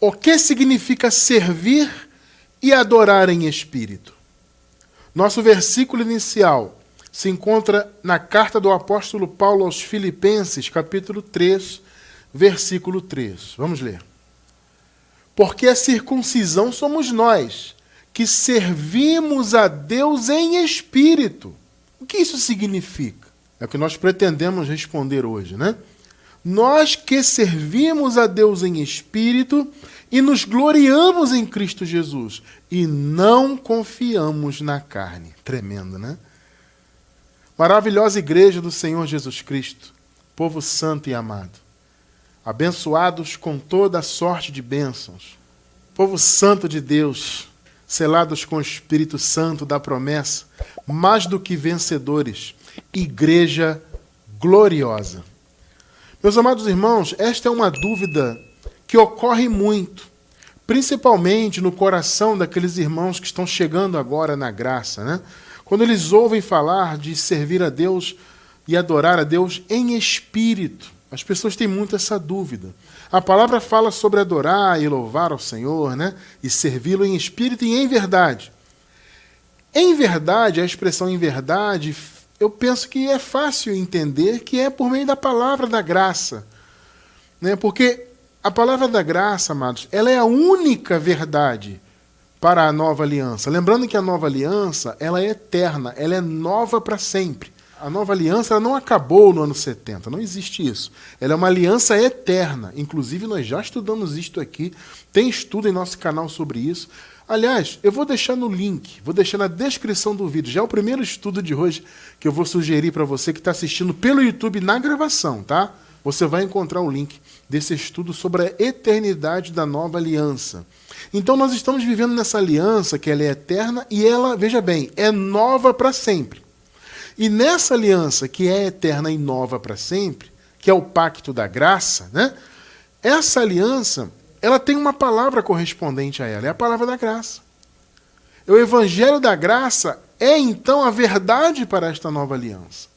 O que significa servir e adorar em espírito? Nosso versículo inicial se encontra na carta do apóstolo Paulo aos Filipenses, capítulo 3, versículo 3. Vamos ler. Porque a circuncisão somos nós, que servimos a Deus em espírito. O que isso significa? É o que nós pretendemos responder hoje, né? Nós que servimos a Deus em espírito e nos gloriamos em Cristo Jesus e não confiamos na carne. Tremendo, né? Maravilhosa igreja do Senhor Jesus Cristo, povo santo e amado, abençoados com toda a sorte de bênçãos, povo santo de Deus, selados com o Espírito Santo da promessa, mais do que vencedores, igreja gloriosa. Meus amados irmãos, esta é uma dúvida que ocorre muito, principalmente no coração daqueles irmãos que estão chegando agora na graça, né? Quando eles ouvem falar de servir a Deus e adorar a Deus em espírito, as pessoas têm muito essa dúvida. A palavra fala sobre adorar e louvar ao Senhor, né? E servi-lo em espírito e em verdade. Em verdade, a expressão em verdade, eu penso que é fácil entender que é por meio da palavra da graça, né? Porque a palavra da graça, amados, ela é a única verdade para a nova aliança. Lembrando que a nova aliança, ela é eterna, ela é nova para sempre. A nova aliança ela não acabou no ano 70, não existe isso. Ela é uma aliança eterna. Inclusive, nós já estudamos isto aqui, tem estudo em nosso canal sobre isso. Aliás, eu vou deixar no link, vou deixar na descrição do vídeo. Já é o primeiro estudo de hoje que eu vou sugerir para você que está assistindo pelo YouTube na gravação, tá? Você vai encontrar o link desse estudo sobre a eternidade da nova aliança. Então nós estamos vivendo nessa aliança que ela é eterna e ela, veja bem, é nova para sempre. E nessa aliança que é eterna e nova para sempre, que é o pacto da graça, né? Essa aliança ela tem uma palavra correspondente a ela, é a palavra da graça. O evangelho da graça é, então, a verdade para esta nova aliança.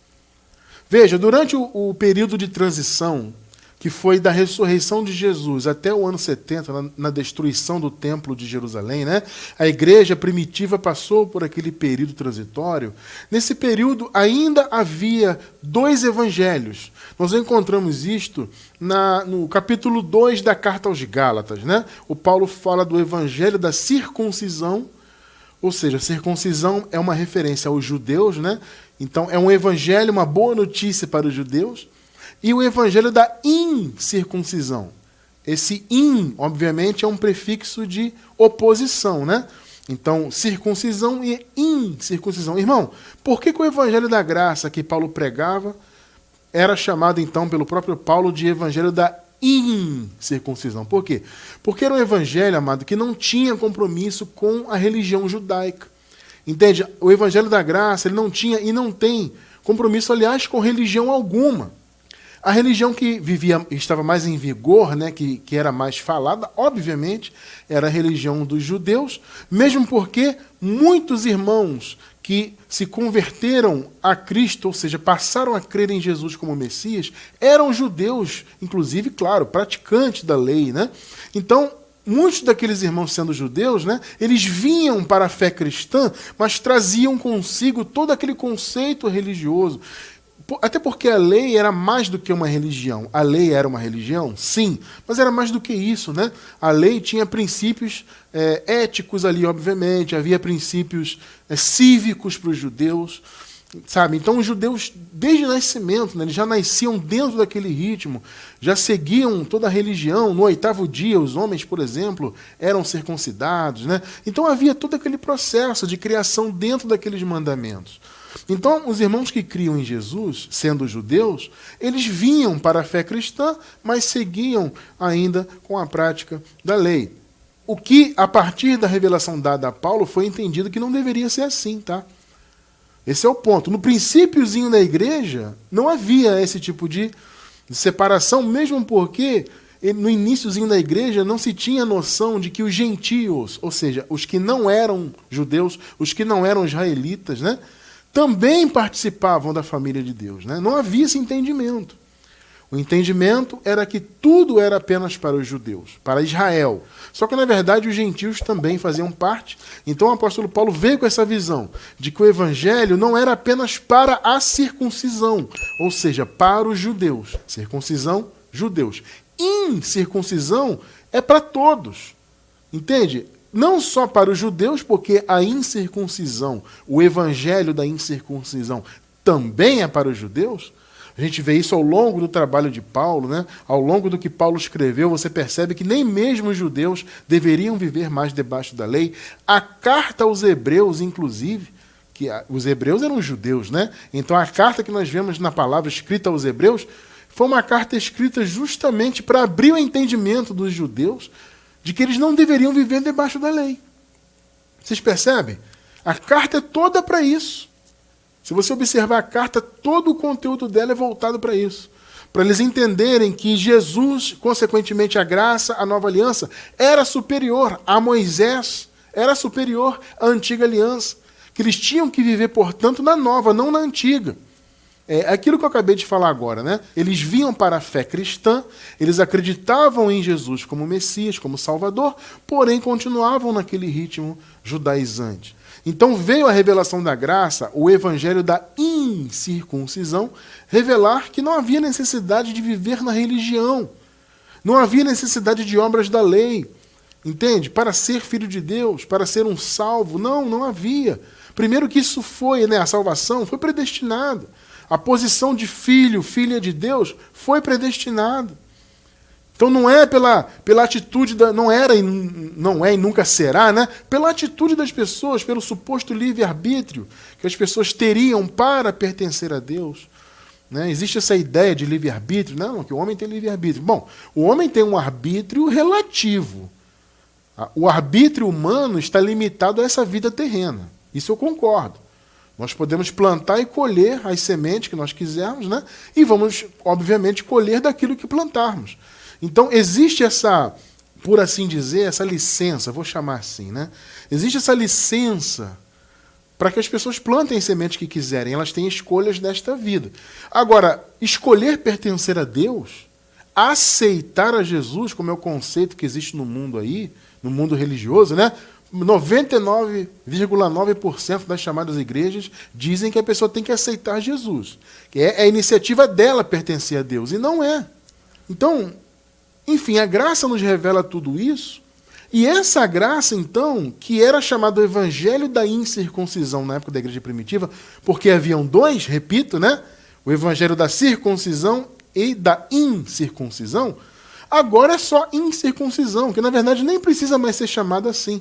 Veja, durante o período de transição, que foi da ressurreição de Jesus até o ano 70, na destruição do templo de Jerusalém, né? A igreja primitiva passou por aquele período transitório. Nesse período ainda havia dois evangelhos. Nós encontramos isto no capítulo 2 da carta aos Gálatas, né? O Paulo fala do evangelho da circuncisão, ou seja, a circuncisão é uma referência aos judeus, né? Então é um evangelho, uma boa notícia para os judeus. E o evangelho da incircuncisão. Esse in, obviamente, é um prefixo de oposição, né? Então, circuncisão e incircuncisão. Irmão, por que o evangelho da graça que Paulo pregava era chamado, então, pelo próprio Paulo de evangelho da incircuncisão? Por quê? Porque era um evangelho, amado, que não tinha compromisso com a religião judaica. Entende? O evangelho da graça, ele não tinha e não tem compromisso, aliás, com religião alguma. A religião que estava mais em vigor, né, que era mais falada, obviamente, era a religião dos judeus, mesmo porque muitos irmãos que se converteram a Cristo, ou seja, passaram a crer em Jesus como Messias, eram judeus, inclusive, claro, praticantes da lei, né? Então, muitos daqueles irmãos sendo judeus, né, eles vinham para a fé cristã, mas traziam consigo todo aquele conceito religioso. Até porque a lei era mais do que uma religião. A lei era uma religião? Sim, mas era mais do que isso, né? A lei tinha princípios éticos ali, obviamente, havia princípios cívicos para os judeus, sabe? Então os judeus, desde o nascimento, né, eles já nasciam dentro daquele ritmo, já seguiam toda a religião. No 8º dia, os homens, por exemplo, eram circuncidados, né? Então havia todo aquele processo de criação dentro daqueles mandamentos. Então, os irmãos que criam em Jesus, sendo judeus, eles vinham para a fé cristã, mas seguiam ainda com a prática da lei. O que, a partir da revelação dada a Paulo, foi entendido que não deveria ser assim, tá? Esse é o ponto. No princípiozinho da igreja, não havia esse tipo de separação, mesmo porque no iniciozinho da igreja não se tinha noção de que os gentios, ou seja, os que não eram judeus, os que não eram israelitas, né, também participavam da família de Deus, né? Não havia esse entendimento. O entendimento era que tudo era apenas para os judeus, para Israel. Só que, na verdade, os gentios também faziam parte. Então, o apóstolo Paulo veio com essa visão de que o evangelho não era apenas para a circuncisão, ou seja, para os judeus. Circuncisão, judeus. Incircuncisão é para todos. Entende? Não só para os judeus, porque a incircuncisão, o evangelho da incircuncisão, também é para os judeus. A gente vê isso ao longo do trabalho de Paulo, né? Ao longo do que Paulo escreveu, você percebe que nem mesmo os judeus deveriam viver mais debaixo da lei. A carta aos hebreus, inclusive, que os hebreus eram judeus, né? Então a carta que nós vemos na palavra escrita aos hebreus foi uma carta escrita justamente para abrir o entendimento dos judeus de que eles não deveriam viver debaixo da lei. Vocês percebem? A carta é toda para isso. Se você observar a carta, todo o conteúdo dela é voltado para isso. Para eles entenderem que Jesus, consequentemente a graça, a nova aliança, era superior a Moisés, era superior à antiga aliança. Que eles tinham que viver, portanto, na nova, não na antiga. É aquilo que eu acabei de falar agora, né? Eles vinham para a fé cristã, eles acreditavam em Jesus como Messias, como Salvador, porém continuavam naquele ritmo judaizante. Então veio a revelação da graça, o evangelho da incircuncisão, revelar que não havia necessidade de viver na religião, não havia necessidade de obras da lei, entende? Para ser filho de Deus, para ser um salvo, não havia. Primeiro que isso foi, né, a salvação foi predestinada. A posição de filho, filha de Deus, foi predestinada. Então não é pela atitude, não era e não é e nunca será, né? Pela atitude das pessoas, pelo suposto livre-arbítrio que as pessoas teriam para pertencer a Deus. Né? Existe essa ideia de livre-arbítrio, não, que o homem tem livre-arbítrio. Bom, o homem tem um arbítrio relativo. O arbítrio humano está limitado a essa vida terrena. Isso eu concordo. Nós podemos plantar e colher as sementes que nós quisermos, né? E vamos, obviamente, colher daquilo que plantarmos. Então, existe essa, por assim dizer, essa licença, vou chamar assim, né? Existe essa licença para que as pessoas plantem as sementes que quiserem, elas têm escolhas desta vida. Agora, escolher pertencer a Deus, aceitar a Jesus, como é o conceito que existe no mundo aí, no mundo religioso, né? 99,9% das chamadas igrejas dizem que a pessoa tem que aceitar Jesus. Que é a iniciativa dela pertencer a Deus, e não é. Então, enfim, a graça nos revela tudo isso, e essa graça, então, que era chamado evangelho da incircuncisão na época da igreja primitiva, porque haviam dois, repito, né? O evangelho da circuncisão e da incircuncisão, agora é só incircuncisão, que na verdade nem precisa mais ser chamado assim.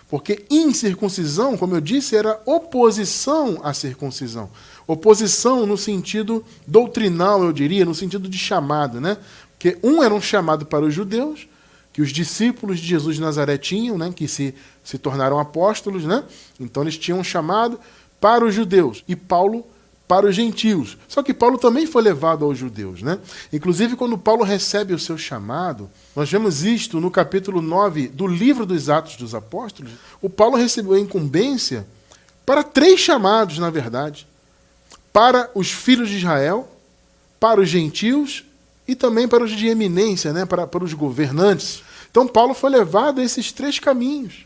Porque incircuncisão, como eu disse, era oposição à circuncisão. Oposição no sentido doutrinal, eu diria, no sentido de chamado, né? Porque um era um chamado para os judeus, que os discípulos de Jesus de Nazaré tinham, né? Que se tornaram apóstolos, né? Então eles tinham um chamado para os judeus. E Paulo para os gentios. Só que Paulo também foi levado aos judeus, né? Inclusive, quando Paulo recebe o seu chamado, nós vemos isto no capítulo 9 do livro dos Atos dos Apóstolos. O Paulo recebeu a incumbência para 3 chamados, na verdade. Para os filhos de Israel, para os gentios e também para os de eminência, né? para os governantes. Então, Paulo foi levado a esses 3 caminhos.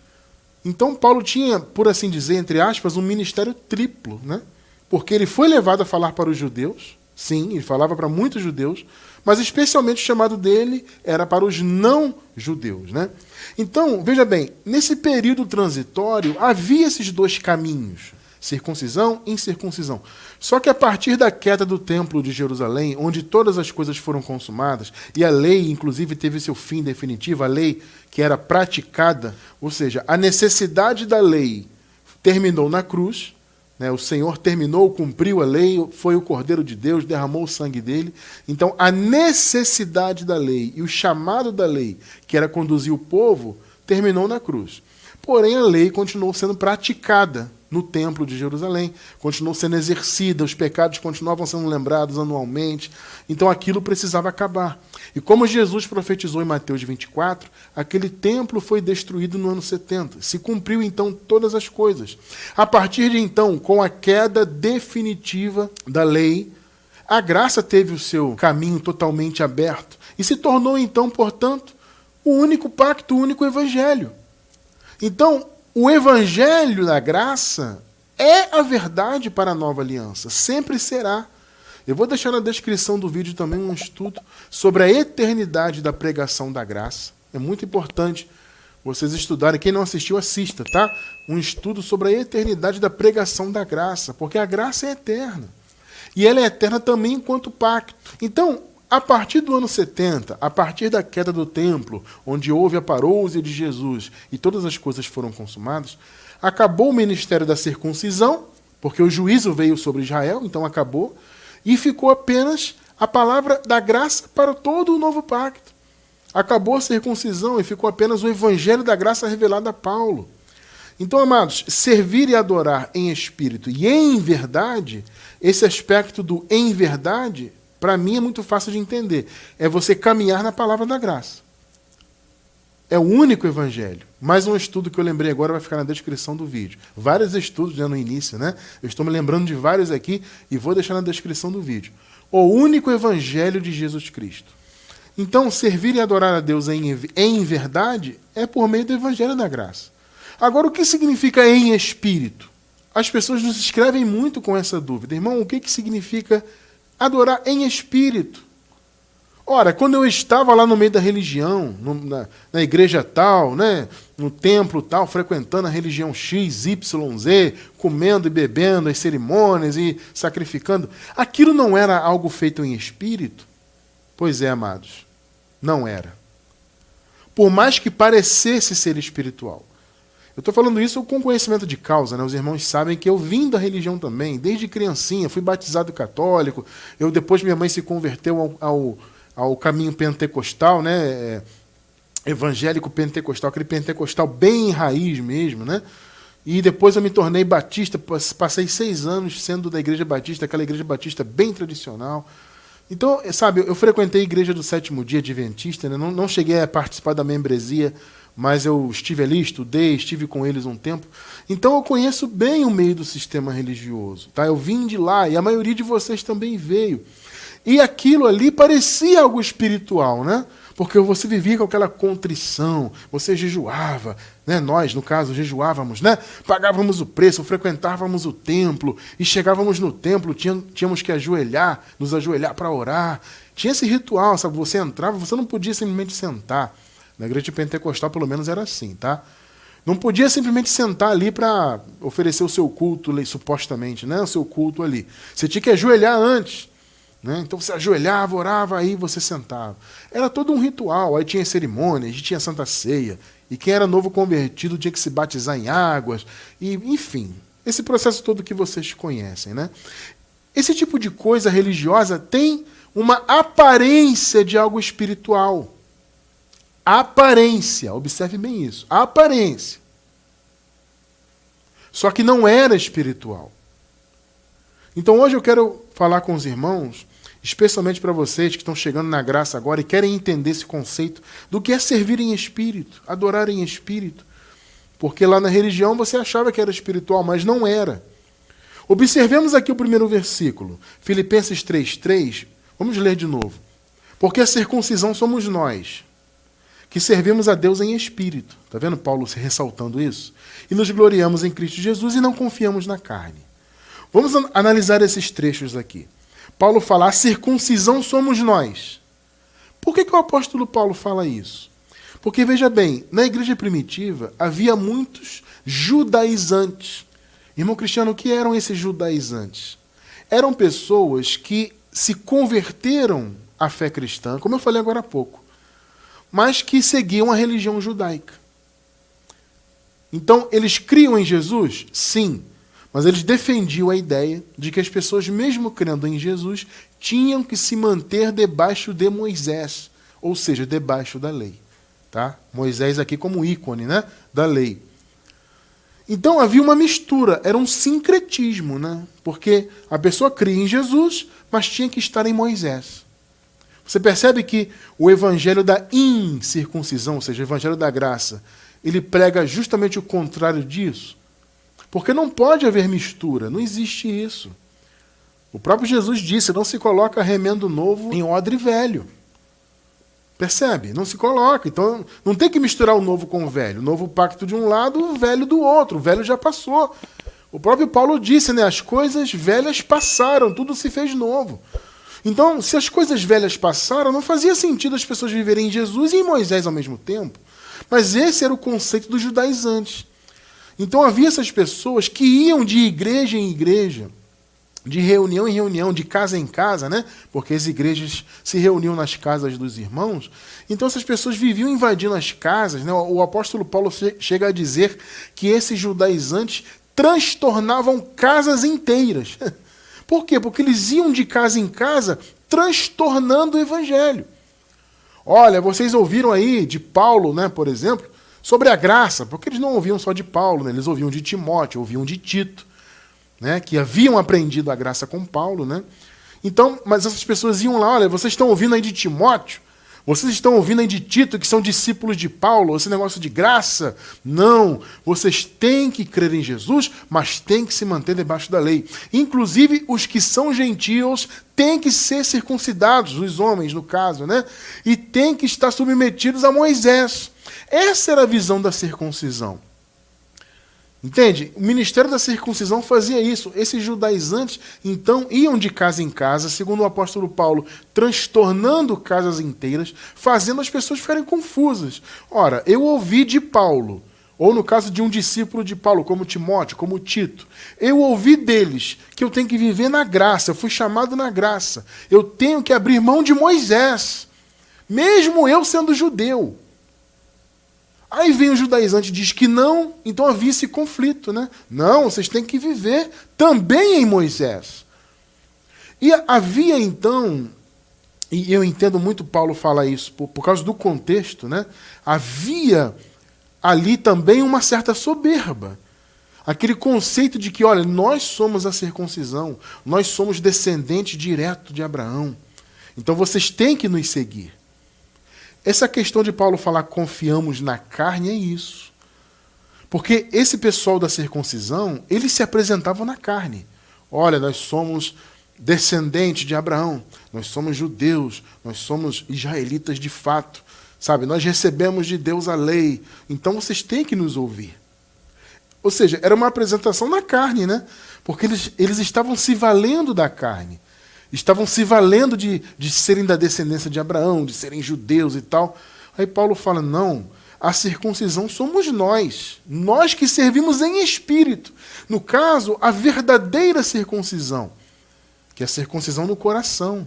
Então, Paulo tinha, por assim dizer, entre aspas, um ministério triplo, né? Porque ele foi levado a falar para os judeus, sim, ele falava para muitos judeus, mas especialmente o chamado dele era para os não-judeus, né? Então, veja bem, nesse período transitório havia esses 2 caminhos, circuncisão e incircuncisão. Só que a partir da queda do templo de Jerusalém, onde todas as coisas foram consumadas, e a lei, inclusive, teve seu fim definitivo, a lei que era praticada, ou seja, a necessidade da lei terminou na cruz, né? O Senhor terminou, cumpriu a lei, foi o Cordeiro de Deus, derramou o sangue dele. Então, a necessidade da lei e o chamado da lei, que era conduzir o povo, terminou na cruz. Porém, a lei continuou sendo praticada no templo de Jerusalém, continuou sendo exercida, os pecados continuavam sendo lembrados anualmente, então aquilo precisava acabar. E como Jesus profetizou em Mateus 24, aquele templo foi destruído no ano 70. Se cumpriu então todas as coisas. A partir de então, com a queda definitiva da lei, A graça teve o seu caminho totalmente aberto e se tornou então, portanto, o único pacto, o único evangelho. Então, o evangelho da graça é a verdade para a nova aliança, sempre será. Eu vou deixar na descrição do vídeo também um estudo sobre a eternidade da pregação da graça. É muito importante vocês estudarem. Quem não assistiu, assista, tá? Um estudo sobre a eternidade da pregação da graça, porque a graça é eterna. E ela é eterna também enquanto pacto. Então, a partir do ano 70, a partir da queda do templo, onde houve a parousia de Jesus e todas as coisas foram consumadas, acabou o ministério da circuncisão, porque o juízo veio sobre Israel, então acabou, e ficou apenas a palavra da graça para todo o novo pacto. Acabou a circuncisão e ficou apenas o evangelho da graça revelado a Paulo. Então, amados, servir e adorar em espírito e em verdade, esse aspecto do em verdade, para mim é muito fácil de entender. É você caminhar na palavra da graça. É o único evangelho. Mais um estudo que eu lembrei agora vai ficar na descrição do vídeo. Vários estudos já no início, né? Eu estou me lembrando de vários aqui e vou deixar na descrição do vídeo. O único evangelho de Jesus Cristo. Então, servir e adorar a Deus em verdade é por meio do evangelho da graça. Agora, o que significa em espírito? As pessoas nos escrevem muito com essa dúvida. Irmão, o que significa adorar em espírito? Ora, quando eu estava lá no meio da religião, na igreja tal, né, no templo tal, frequentando a religião X, Y, Z, comendo e bebendo as cerimônias e sacrificando, aquilo não era algo feito em espírito? Pois é, amados, não era. Por mais que parecesse ser espiritual. Eu estou falando isso com conhecimento de causa, né? Os irmãos sabem que eu vim da religião também, desde criancinha, fui batizado católico, depois minha mãe se converteu ao caminho pentecostal, né? Evangélico pentecostal, aquele pentecostal bem raiz mesmo, né? E depois eu me tornei batista, passei 6 anos sendo da igreja batista, aquela igreja batista bem tradicional. Então, sabe, eu frequentei a igreja do Sétimo Dia Adventista, né? Não cheguei a participar da membresia, mas eu estive ali, estudei, estive com eles um tempo. Então eu conheço bem o meio do sistema religioso. Tá? Eu vim de lá e a maioria de vocês também veio. E aquilo ali parecia algo espiritual, né? Porque você vivia com aquela contrição, você jejuava, né? Nós, no caso, jejuávamos, né? Pagávamos o preço, frequentávamos o templo, e chegávamos no templo, tínhamos que nos ajoelhar para orar. Tinha esse ritual, sabe? Você entrava, você não podia simplesmente sentar. Na igreja pentecostal, pelo menos, era assim, tá? Não podia simplesmente sentar ali para oferecer o seu culto, supostamente, né? O seu culto ali. Você tinha que ajoelhar antes. Né? Então você ajoelhava, orava, aí você sentava. Era todo um ritual, aí tinha cerimônias, tinha Santa Ceia, e quem era novo convertido tinha que se batizar em águas, e enfim, esse processo todo que vocês conhecem. Né? Esse tipo de coisa religiosa tem uma aparência de algo espiritual. Aparência, observe bem isso, aparência. Só que não era espiritual. Então hoje eu quero falar com os irmãos, especialmente para vocês que estão chegando na graça agora e querem entender esse conceito do que é servir em espírito, adorar em espírito. Porque lá na religião você achava que era espiritual, mas não era. Observemos aqui o primeiro versículo, Filipenses 3:3. Vamos ler de novo. Porque a circuncisão somos nós, que servimos a Deus em espírito. Está vendo Paulo se ressaltando isso? E nos gloriamos em Cristo Jesus e não confiamos na carne. Vamos analisar esses trechos aqui. Paulo fala, a circuncisão somos nós. Por que o apóstolo Paulo fala isso? Porque, veja bem, na igreja primitiva havia muitos judaizantes. Irmão Cristiano, o que eram esses judaizantes? Eram pessoas que se converteram à fé cristã, como eu falei agora há pouco, mas que seguiam a religião judaica. Então, eles criam em Jesus? Sim. Mas eles defendiam a ideia de que as pessoas, mesmo crendo em Jesus, tinham que se manter debaixo de Moisés, ou seja, debaixo da lei. Tá? Moisés aqui como ícone, né, da lei. Então havia uma mistura, era um sincretismo, né? Porque a pessoa cria em Jesus, mas tinha que estar em Moisés. Você percebe que o evangelho da incircuncisão, ou seja, o evangelho da graça, ele prega justamente o contrário disso? Porque não pode haver mistura, não existe isso. O próprio Jesus disse, não se coloca remendo novo em odre velho. Percebe? Não se coloca. Então, não tem que misturar o novo com o velho. O novo pacto de um lado, o velho do outro. O velho já passou. O próprio Paulo disse, né? As coisas velhas passaram, tudo se fez novo. Então, se as coisas velhas passaram, não fazia sentido as pessoas viverem em Jesus e em Moisés ao mesmo tempo. Mas esse era o conceito dos judaizantes. Então, havia essas pessoas que iam de igreja em igreja, de reunião em reunião, de casa em casa, né? Porque as igrejas se reuniam nas casas dos irmãos. Então essas pessoas viviam invadindo as casas, né? O apóstolo Paulo chega a dizer que esses judaizantes transtornavam casas inteiras. Por quê? Porque eles iam de casa em casa transtornando o evangelho. Olha, vocês ouviram aí de Paulo, né, por exemplo, sobre a graça, porque eles não ouviam só de Paulo, né? Eles ouviam de Timóteo, ouviam de Tito, né, que haviam aprendido a graça com Paulo, né? Então, mas essas pessoas iam lá, olha, vocês estão ouvindo aí de Timóteo, vocês estão ouvindo aí de Tito, que são discípulos de Paulo, esse negócio de graça? Não, vocês têm que crer em Jesus, mas têm que se manter debaixo da lei. Inclusive, os que são gentios têm que ser circuncidados, os homens, no caso, né? E têm que estar submetidos a Moisés. Essa era a visão da circuncisão. Entende? O ministério da circuncisão fazia isso. Esses judaizantes, então, iam de casa em casa, segundo o apóstolo Paulo, transtornando casas inteiras, fazendo as pessoas ficarem confusas. Ora, eu ouvi de Paulo, ou no caso de um discípulo de Paulo, como Timóteo, como Tito, eu ouvi deles que eu tenho que viver na graça, eu fui chamado na graça, eu tenho que abrir mão de Moisés, mesmo eu sendo judeu. Aí vem o judaizante e diz que não, então havia esse conflito, né? Não, vocês têm que viver também em Moisés. E havia então, e eu entendo muito Paulo falar isso por causa do contexto, né? Havia ali também uma certa soberba. Aquele conceito de que, olha, nós somos a circuncisão, nós somos descendentes direto de Abraão. Então vocês têm que nos seguir. Essa questão de Paulo falar confiamos na carne é isso. Porque esse pessoal da circuncisão, eles se apresentavam na carne. Olha, nós somos descendentes de Abraão, nós somos judeus, nós somos israelitas de fato. Sabe, nós recebemos de Deus a lei, então vocês têm que nos ouvir. Ou seja, era uma apresentação na carne, né? Porque eles estavam se valendo da carne. Estavam se valendo de serem da descendência de Abraão, de serem judeus e tal. Aí Paulo fala, não, a circuncisão somos nós que servimos em espírito. No caso, a verdadeira circuncisão, que é a circuncisão no coração.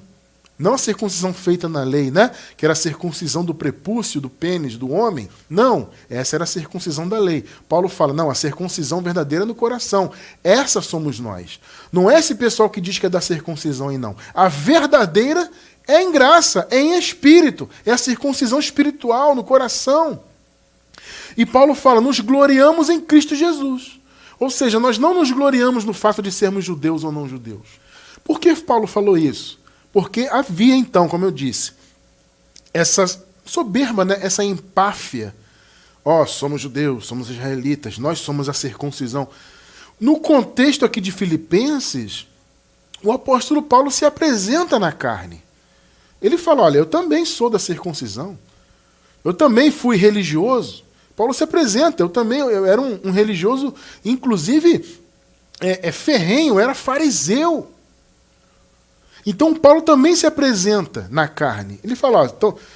Não a circuncisão feita na lei, né? Que era a circuncisão do prepúcio, do pênis, do homem. Não, essa era a circuncisão da lei. Paulo fala, não, a circuncisão verdadeira no coração. Essa somos nós. Não é esse pessoal que diz que é da circuncisão aí, não. A verdadeira é em graça, é em espírito. É a circuncisão espiritual no coração. E Paulo fala, nos gloriamos em Cristo Jesus. Ou seja, nós não nos gloriamos no fato de sermos judeus ou não judeus. Por que Paulo falou isso? Porque havia então, como eu disse, essa soberba, né? Essa empáfia. Somos judeus, somos israelitas, nós somos a circuncisão. No contexto aqui de Filipenses, o apóstolo Paulo se apresenta na carne. Ele fala, olha, eu também sou da circuncisão. Eu também fui religioso. Paulo se apresenta, eu era um religioso, inclusive, ferrenho, eu era fariseu. Então Paulo também se apresenta na carne. Ele fala,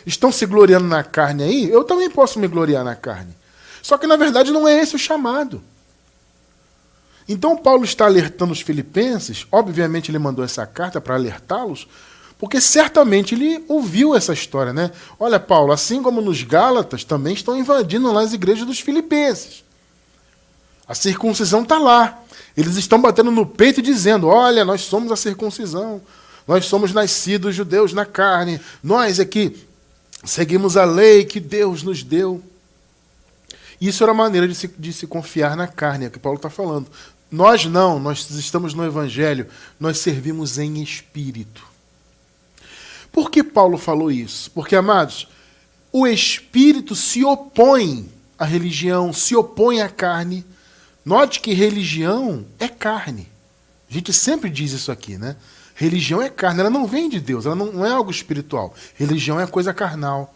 estão se gloriando na carne aí? Eu também posso me gloriar na carne. Só que na verdade não é esse o chamado. Então Paulo está alertando os filipenses, obviamente ele mandou essa carta para alertá-los, porque certamente ele ouviu essa história, né? Olha, Paulo, assim como nos Gálatas, também estão invadindo lá as igrejas dos filipenses. A circuncisão está lá. Eles estão batendo no peito e dizendo, olha, nós somos a circuncisão. Nós somos nascidos judeus na carne. Nós aqui seguimos a lei que Deus nos deu. Isso era a maneira de se confiar na carne, é o que Paulo está falando. Nós não, nós estamos no Evangelho. Nós servimos em espírito. Por que Paulo falou isso? Porque, amados, o espírito se opõe à religião, se opõe à carne. Note que religião é carne. A gente sempre diz isso aqui, né? Religião é carne, ela não vem de Deus, ela não é algo espiritual. Religião é coisa carnal.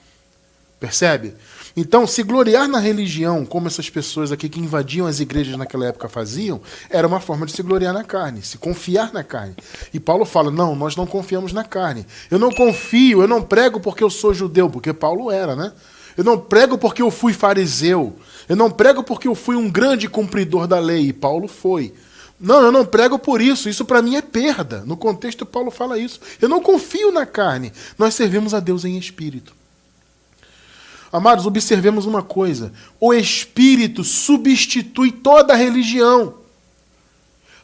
Percebe? Então, se gloriar na religião, como essas pessoas aqui que invadiam as igrejas naquela época faziam, era uma forma de se gloriar na carne, se confiar na carne. E Paulo fala, não, nós não confiamos na carne. Eu não confio, eu não prego porque eu sou judeu, porque Paulo era, né? Eu não prego porque eu fui fariseu. Eu não prego porque eu fui um grande cumpridor da lei, e Paulo foi. Não, eu não prego por isso, isso para mim é perda. No contexto, Paulo fala isso. Eu não confio na carne, nós servimos a Deus em espírito. Amados, observemos uma coisa, o espírito substitui toda a religião.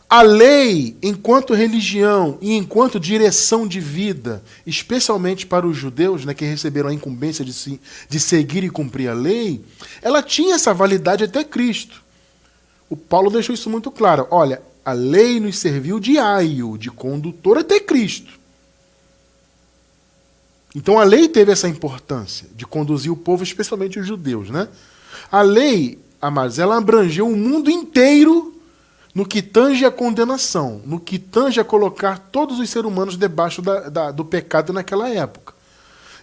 A lei, enquanto religião e enquanto direção de vida, especialmente para os judeus, né, que receberam a incumbência de seguir e cumprir a lei, ela tinha essa validade até Cristo. O Paulo deixou isso muito claro. Olha, a lei nos serviu de aio, de condutor até Cristo. Então a lei teve essa importância de conduzir o povo, especialmente os judeus, né? A lei, amados, ela abrangeu o mundo inteiro no que tange a condenação, no que tange a colocar todos os seres humanos debaixo do pecado naquela época.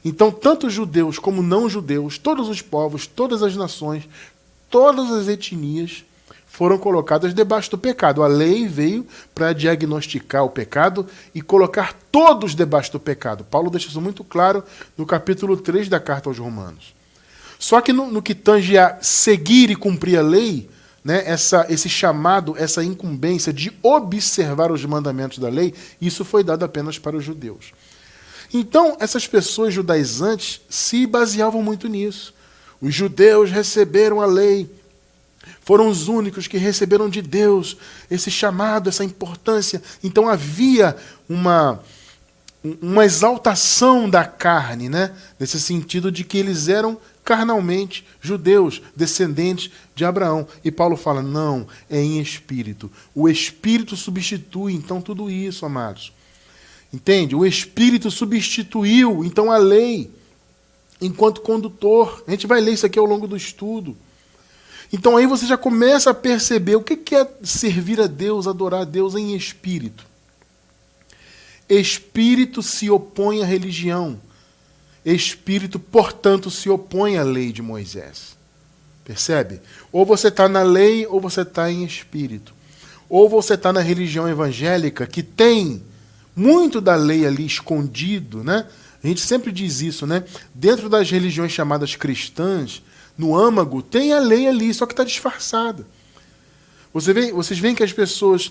Então, tanto judeus como não judeus, todos os povos, todas as nações, todas as etnias foram colocadas debaixo do pecado. A lei veio para diagnosticar o pecado e colocar todos debaixo do pecado. Paulo deixa isso muito claro no capítulo 3 da carta aos Romanos. Só que no que tange a seguir e cumprir a lei, né, esse chamado, essa incumbência de observar os mandamentos da lei, isso foi dado apenas para os judeus. Então, essas pessoas judaizantes se baseavam muito nisso. Os judeus receberam a lei, foram os únicos que receberam de Deus esse chamado, essa importância. Então havia uma exaltação da carne, né? Nesse sentido de que eles eram carnalmente judeus, descendentes de Abraão. E Paulo fala, não, é em espírito. O espírito substitui, então, tudo isso, amados. Entende? O espírito substituiu, então, a lei enquanto condutor. A gente vai ler isso aqui ao longo do estudo. Então aí você já começa a perceber o que é servir a Deus, adorar a Deus em espírito. Espírito se opõe à religião. Espírito, portanto, se opõe à lei de Moisés. Percebe? Ou você está na lei ou você está em espírito. Ou você está na religião evangélica, que tem muito da lei ali escondido, né? A gente sempre diz isso, né? Dentro das religiões chamadas cristãs, no âmago, tem a lei ali, só que está disfarçada. Vocês veem que as pessoas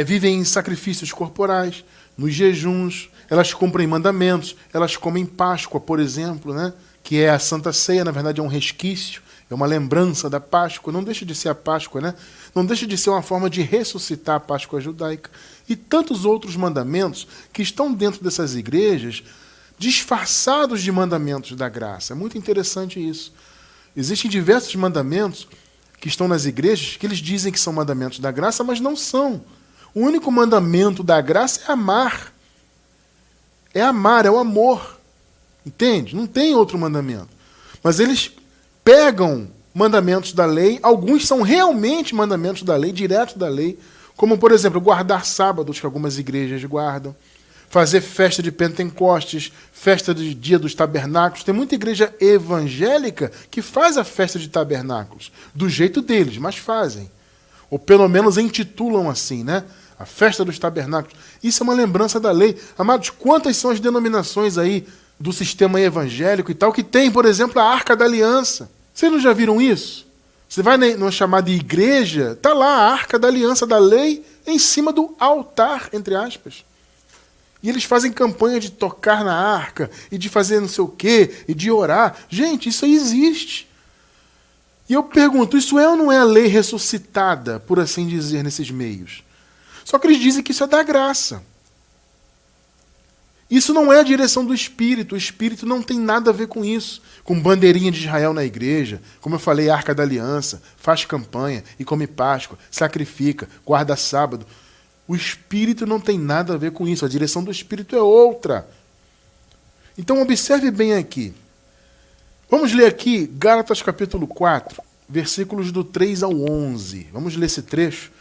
vivem em sacrifícios corporais, nos jejuns, elas cumprem mandamentos, elas comem Páscoa, por exemplo, né? Que é a Santa Ceia, na verdade é um resquício, é uma lembrança da Páscoa, não deixa de ser a Páscoa, né? Não deixa de ser uma forma de ressuscitar a Páscoa judaica. E tantos outros mandamentos que estão dentro dessas igrejas, disfarçados de mandamentos da graça. É muito interessante isso. Existem diversos mandamentos que estão nas igrejas que eles dizem que são mandamentos da graça, mas não são. O único mandamento da graça é amar. É amar, é o amor. Entende? Não tem outro mandamento. Mas eles pegam mandamentos da lei, alguns são realmente mandamentos da lei, direto da lei, como, por exemplo, guardar sábados, que algumas igrejas guardam, fazer festa de Pentecostes, festa de Dia dos Tabernáculos. Tem muita igreja evangélica que faz a festa de tabernáculos, do jeito deles, mas fazem. Ou pelo menos intitulam assim, né? A festa dos tabernáculos. Isso é uma lembrança da lei. Amados, quantas são as denominações aí do sistema evangélico e tal, que tem, por exemplo, a Arca da Aliança? Vocês não já viram isso? Você vai numa chamada igreja, está lá a Arca da Aliança da lei em cima do altar, entre aspas. E eles fazem campanha de tocar na arca, e de fazer não sei o quê, e de orar. Gente, isso aí existe. E eu pergunto, isso é ou não é a lei ressuscitada, por assim dizer, nesses meios? Só que eles dizem que isso é da graça. Isso não é a direção do Espírito. O Espírito não tem nada a ver com isso. Com bandeirinha de Israel na igreja, como eu falei, Arca da Aliança, faz campanha e come Páscoa, sacrifica, guarda sábado. O Espírito não tem nada a ver com isso. A direção do Espírito é outra. Então observe bem aqui. Vamos ler aqui Gálatas capítulo 4, versículos do 3 ao 11. Vamos ler esse trecho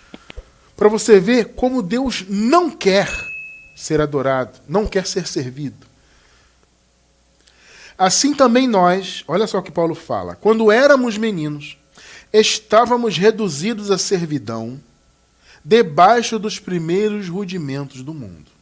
para você ver como Deus não quer ser adorado, não quer ser servido. Assim também nós, olha só o que Paulo fala, quando éramos meninos, estávamos reduzidos à servidão, debaixo dos primeiros rudimentos do mundo.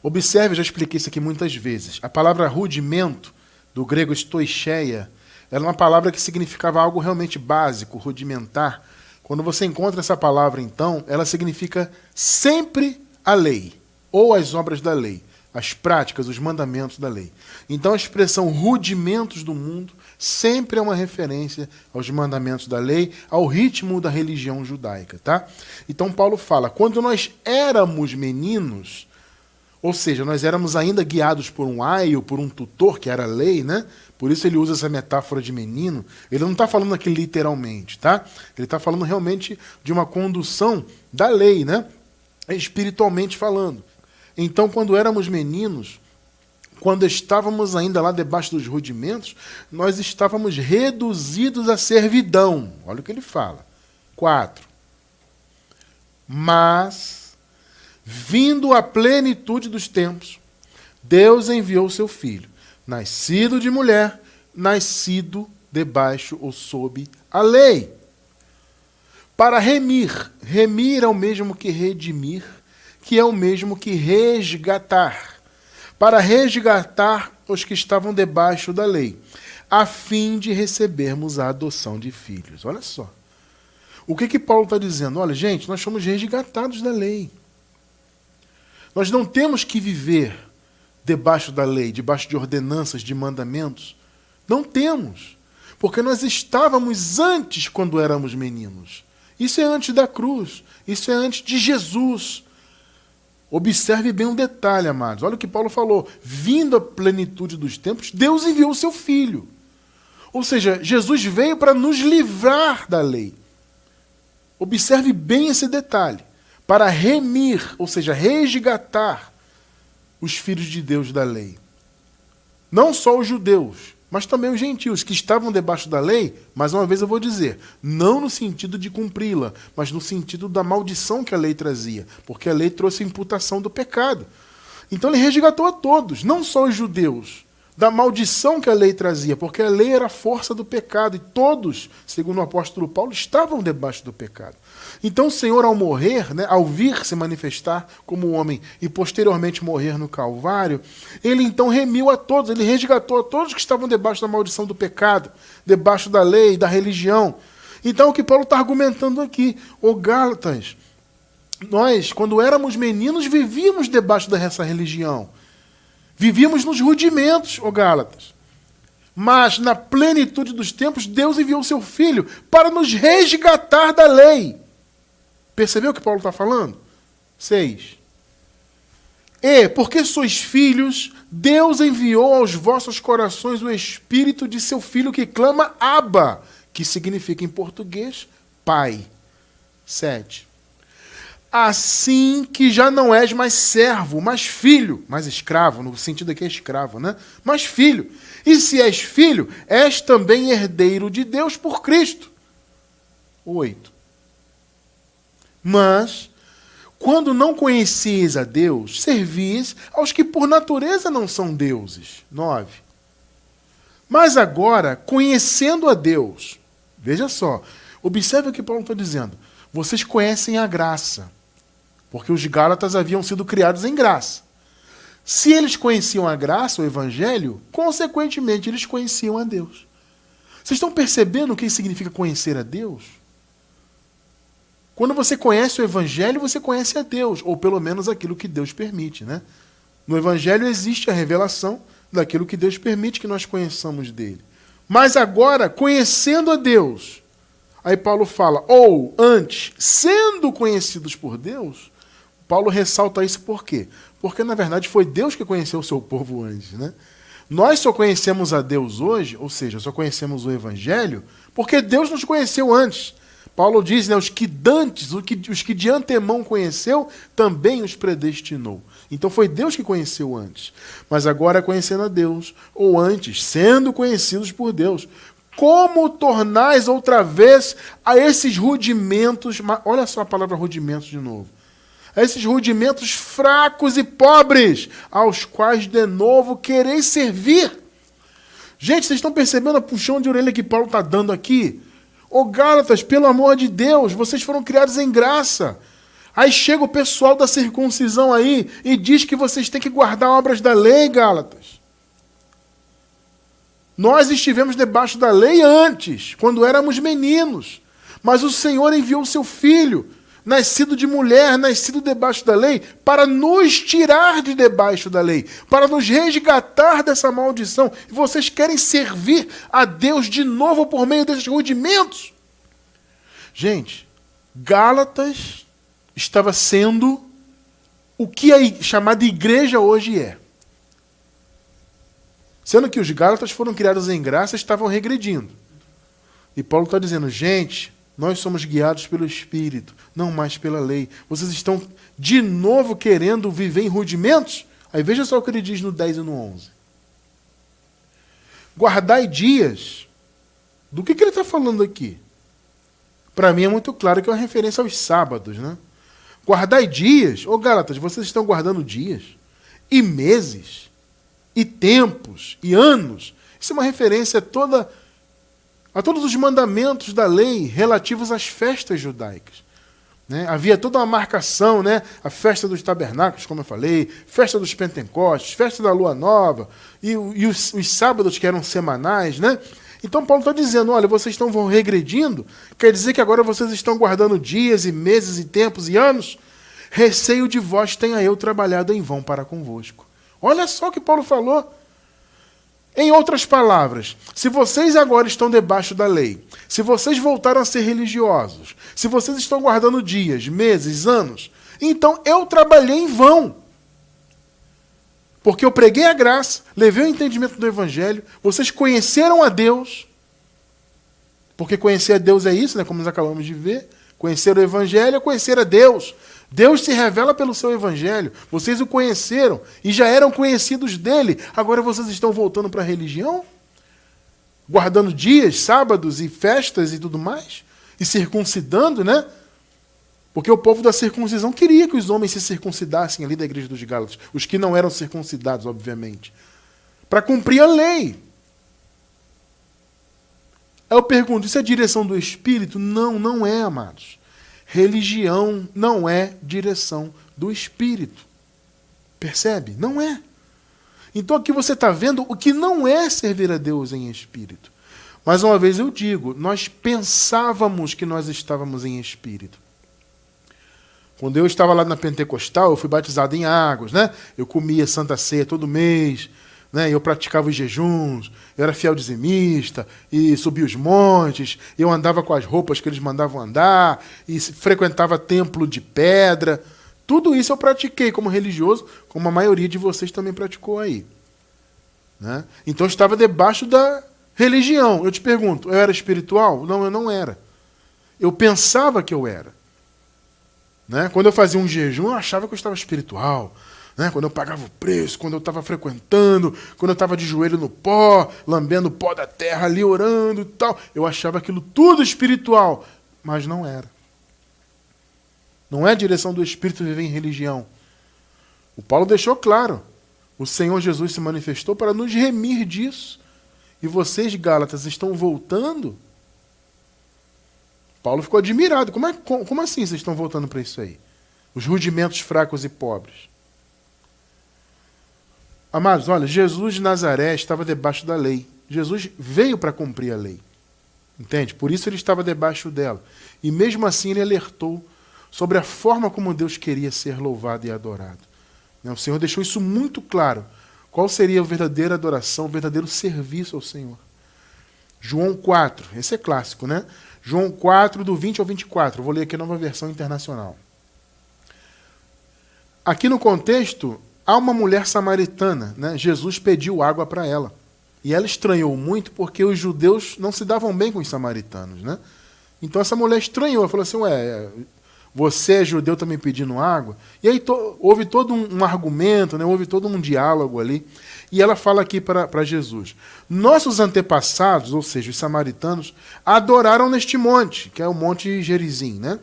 Observe, eu já expliquei isso aqui muitas vezes. A palavra rudimento, do grego stoicheia, era uma palavra que significava algo realmente básico, rudimentar. Quando você encontra essa palavra, então, ela significa sempre a lei, ou as obras da lei, as práticas, os mandamentos da lei. Então a expressão rudimentos do mundo sempre é uma referência aos mandamentos da lei, ao ritmo da religião judaica, tá? Então Paulo fala, quando nós éramos meninos, ou seja, nós éramos ainda guiados por um aio, por um tutor, que era a lei, né? Por isso ele usa essa metáfora de menino. Ele não está falando aqui literalmente, tá? Ele está falando realmente de uma condução da lei, né? Espiritualmente falando. Então, quando éramos meninos, quando estávamos ainda lá debaixo dos rudimentos, nós estávamos reduzidos à servidão. Olha o que ele fala. 4. Mas, vindo a plenitude dos tempos, Deus enviou seu Filho, nascido de mulher, nascido debaixo ou sob a lei, para remir. Remir é o mesmo que redimir, que é o mesmo que resgatar. Para resgatar os que estavam debaixo da lei, a fim de recebermos a adoção de filhos. Olha só. O que Paulo está dizendo? Olha, gente, nós somos resgatados da lei. Nós não temos que viver debaixo da lei, debaixo de ordenanças, de mandamentos. Não temos. Porque nós estávamos antes quando éramos meninos. Isso é antes da cruz. Isso é antes de Jesus. Observe bem um detalhe, amados. Olha o que Paulo falou. Vindo a plenitude dos tempos, Deus enviou o seu Filho. Ou seja, Jesus veio para nos livrar da lei. Observe bem esse detalhe. Para remir, ou seja, resgatar os filhos de Deus da lei. Não só os judeus, mas também os gentios que estavam debaixo da lei, mais uma vez eu vou dizer, não no sentido de cumpri-la, mas no sentido da maldição que a lei trazia, porque a lei trouxe a imputação do pecado. Então ele resgatou a todos, não só os judeus, da maldição que a lei trazia, porque a lei era a força do pecado, e todos, segundo o apóstolo Paulo, estavam debaixo do pecado. Então o Senhor, ao morrer, né, ao vir se manifestar como homem e posteriormente morrer no Calvário, ele então remiu a todos, ele resgatou a todos que estavam debaixo da maldição do pecado, debaixo da lei, da religião. Então o que Paulo está argumentando aqui, ô Gálatas, nós, quando éramos meninos, vivíamos debaixo dessa religião. Vivíamos nos rudimentos, ó Gálatas. Mas, na plenitude dos tempos, Deus enviou o seu Filho para nos resgatar da lei. Percebeu o que Paulo está falando? 6. E, porque sois filhos, Deus enviou aos vossos corações o Espírito de seu Filho que clama Abba, que significa em português, Pai. 7. Assim que já não és mais servo, mas filho, mais escravo, no sentido aqui é escravo, né? Mas filho. E se és filho, és também herdeiro de Deus por Cristo. 8. Mas, quando não conhecias a Deus, servis aos que por natureza não são deuses. 9. Mas agora, conhecendo a Deus, veja só, observe o que Paulo está dizendo. Vocês conhecem a graça. Porque os Gálatas haviam sido criados em graça. Se eles conheciam a graça, o Evangelho, consequentemente eles conheciam a Deus. Vocês estão percebendo o que significa conhecer a Deus? Quando você conhece o Evangelho, você conhece a Deus, ou pelo menos aquilo que Deus permite, né? No Evangelho existe a revelação daquilo que Deus permite que nós conheçamos dele. Mas agora, conhecendo a Deus, aí Paulo fala, ou antes, sendo conhecidos por Deus, Paulo ressalta isso por quê? Porque, na verdade, foi Deus que conheceu o seu povo antes, né? Nós só conhecemos a Deus hoje, ou seja, só conhecemos o Evangelho, porque Deus nos conheceu antes. Paulo diz, né, os que de antemão conheceu, também os predestinou. Então foi Deus que conheceu antes. Mas agora, conhecendo a Deus, ou antes, sendo conhecidos por Deus, como tornais outra vez a esses rudimentos, olha só a palavra rudimentos de novo, a esses rudimentos fracos e pobres, aos quais de novo quereis servir. Gente, vocês estão percebendo a puxão de orelha que Paulo está dando aqui? Ô Gálatas, pelo amor de Deus, vocês foram criados em graça. Aí chega o pessoal da circuncisão aí e diz que vocês têm que guardar obras da lei, Gálatas. Nós estivemos debaixo da lei antes, quando éramos meninos. Mas o Senhor enviou o seu Filho, nascido de mulher, nascido debaixo da lei, para nos tirar de debaixo da lei, para nos resgatar dessa maldição. E vocês querem servir a Deus de novo por meio desses rudimentos? Gente, Gálatas estava sendo o que a chamada igreja hoje é. Sendo que os Gálatas foram criados em graça, estavam regredindo. E Paulo está dizendo, gente, nós somos guiados pelo Espírito, não mais pela lei. Vocês estão de novo querendo viver em rudimentos? Aí veja só o que ele diz no 10 e no 11. Guardai dias. Do que ele está falando aqui? Para mim é muito claro que é uma referência aos sábados, né? Guardai dias. Ô Gálatas, vocês estão guardando dias e meses e tempos e anos. Isso é uma referência a todos os mandamentos da lei relativos às festas judaicas. Né? Havia toda uma marcação, né? A festa dos tabernáculos, como eu falei, festa dos Pentecostes, festa da Lua Nova, e os sábados que eram semanais. Né? Então Paulo está dizendo, olha, vocês estão regredindo, quer dizer que agora vocês estão guardando dias e meses e tempos e anos? Receio de vós tenha eu trabalhado em vão para convosco. Olha só o que Paulo falou. Em outras palavras, se vocês agora estão debaixo da lei, se vocês voltaram a ser religiosos, se vocês estão guardando dias, meses, anos, então eu trabalhei em vão. Porque eu preguei a graça, levei o entendimento do Evangelho, vocês conheceram a Deus, porque conhecer a Deus é isso, né, como nós acabamos de ver, conhecer o Evangelho é conhecer a Deus. Deus se revela pelo seu Evangelho. Vocês o conheceram e já eram conhecidos dele. Agora vocês estão voltando para a religião? Guardando dias, sábados e festas e tudo mais? E circuncidando, né? Porque o povo da circuncisão queria que os homens se circuncidassem ali da igreja dos Gálatas. Os que não eram circuncidados, obviamente. Para cumprir a lei. Aí eu pergunto, isso é direção do Espírito? Não, não é, amados. Religião não é direção do Espírito. Percebe? Não é. Então aqui você está vendo o que não é servir a Deus em espírito. Mais uma vez eu digo, nós pensávamos que nós estávamos em espírito. Quando eu estava lá na Pentecostal, eu fui batizado em águas, né? Eu comia Santa Ceia todo mês, né? Eu praticava os jejuns, eu era fiel dizimista, e subia os montes, eu andava com as roupas que eles mandavam andar, e frequentava templo de pedra. Tudo isso eu pratiquei como religioso, como a maioria de vocês também praticou aí. Né? Então eu estava debaixo da religião. Eu te pergunto, eu era espiritual? Não, eu não era. Eu pensava que eu era. Né? Quando eu fazia um jejum, eu achava que eu estava espiritual. Né? Quando eu pagava o preço, quando eu estava frequentando, quando eu estava de joelho no pó, lambendo o pó da terra ali, orando e tal, eu achava aquilo tudo espiritual, mas não era. Não é a direção do Espírito viver em religião. O Paulo deixou claro, o Senhor Jesus se manifestou para nos remir disso. E vocês, Gálatas, estão voltando? Paulo ficou admirado. Como assim vocês estão voltando para isso aí? Os rudimentos fracos e pobres. Amados, olha, Jesus de Nazaré estava debaixo da lei. Jesus veio para cumprir a lei. Entende? Por isso ele estava debaixo dela. E mesmo assim ele alertou sobre a forma como Deus queria ser louvado e adorado. O Senhor deixou isso muito claro. Qual seria a verdadeira adoração, o verdadeiro serviço ao Senhor? João 4, esse é clássico, né? João 4, do 20 ao 24. Vou ler aqui a Nova Versão Internacional. Aqui no contexto, há uma mulher samaritana, né? Jesus pediu água para ela. E ela estranhou muito porque os judeus não se davam bem com os samaritanos, né? Então essa mulher estranhou, ela falou assim, você é judeu também pedindo água? E aí houve todo um argumento, né? Houve todo um diálogo ali. E ela fala aqui para Jesus, nossos antepassados, ou seja, os samaritanos, adoraram neste monte, que é o Monte Gerizim, né?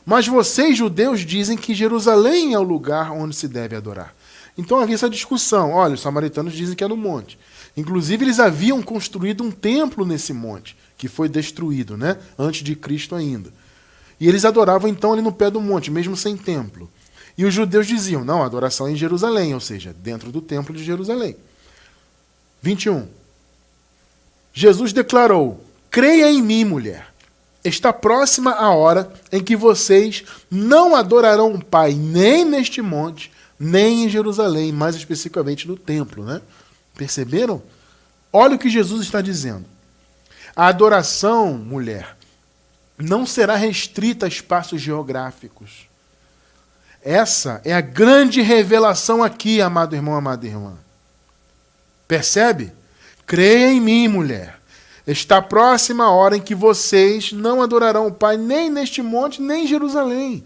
Mas vocês, judeus, dizem que Jerusalém é o lugar onde se deve adorar. Então havia essa discussão. Olha, os samaritanos dizem que é no monte. Inclusive, eles haviam construído um templo nesse monte, que foi destruído, né? Antes de Cristo ainda. E eles adoravam então ali no pé do monte, mesmo sem templo. E os judeus diziam, não, a adoração é em Jerusalém, ou seja, dentro do templo de Jerusalém. 21. Jesus declarou, creia em mim, mulher. Está próxima a hora em que vocês não adorarão o Pai nem neste monte, nem em Jerusalém, mais especificamente no templo, né? Perceberam? Olha o que Jesus está dizendo. A adoração, mulher, não será restrita a espaços geográficos. Essa é a grande revelação aqui, amado irmão, amada irmã. Percebe? Creia em mim, mulher. Está próxima a hora em que vocês não adorarão o Pai nem neste monte, nem em Jerusalém.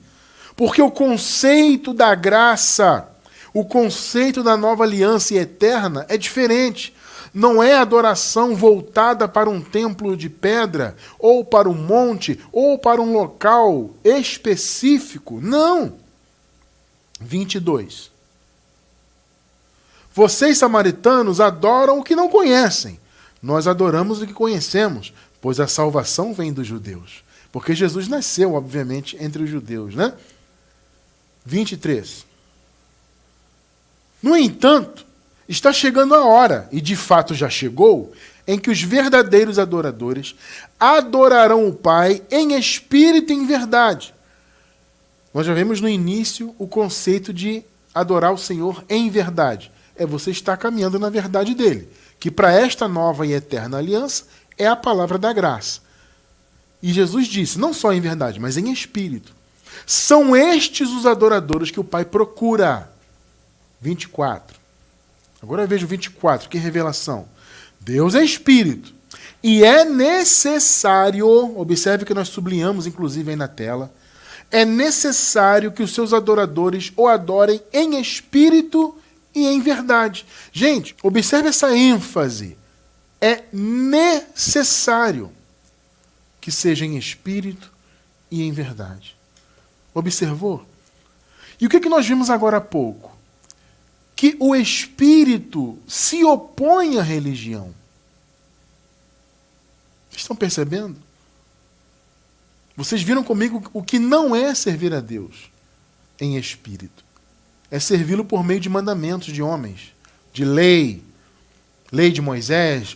Porque o conceito da graça, o conceito da nova aliança e eterna é diferente. Não é adoração voltada para um templo de pedra, ou para um monte, ou para um local específico. Não. 22. Vocês, samaritanos, adoram o que não conhecem. Nós adoramos o que conhecemos, pois a salvação vem dos judeus. Porque Jesus nasceu, obviamente, entre os judeus, né? 23. No entanto, está chegando a hora, e de fato já chegou, em que os verdadeiros adoradores adorarão o Pai em espírito e em verdade. Nós já vimos no início o conceito de adorar o Senhor em verdade. É você estar caminhando na verdade dele, que para esta nova e eterna aliança é a palavra da graça. E Jesus disse, não só em verdade, mas em espírito. São estes os adoradores que o Pai procura. 24. Agora eu vejo 24, que revelação. Deus é espírito. E é necessário, observe que nós sublinhamos inclusive aí na tela, é necessário que os seus adoradores o adorem em espírito e em verdade. Gente, observe essa ênfase. É necessário que seja em espírito e em verdade. Observou? E o que nós vimos agora há pouco? Que o espírito se opõe à religião. Vocês estão percebendo? Vocês viram comigo o que não é servir a Deus em espírito. É servi-lo por meio de mandamentos de homens, de lei de Moisés,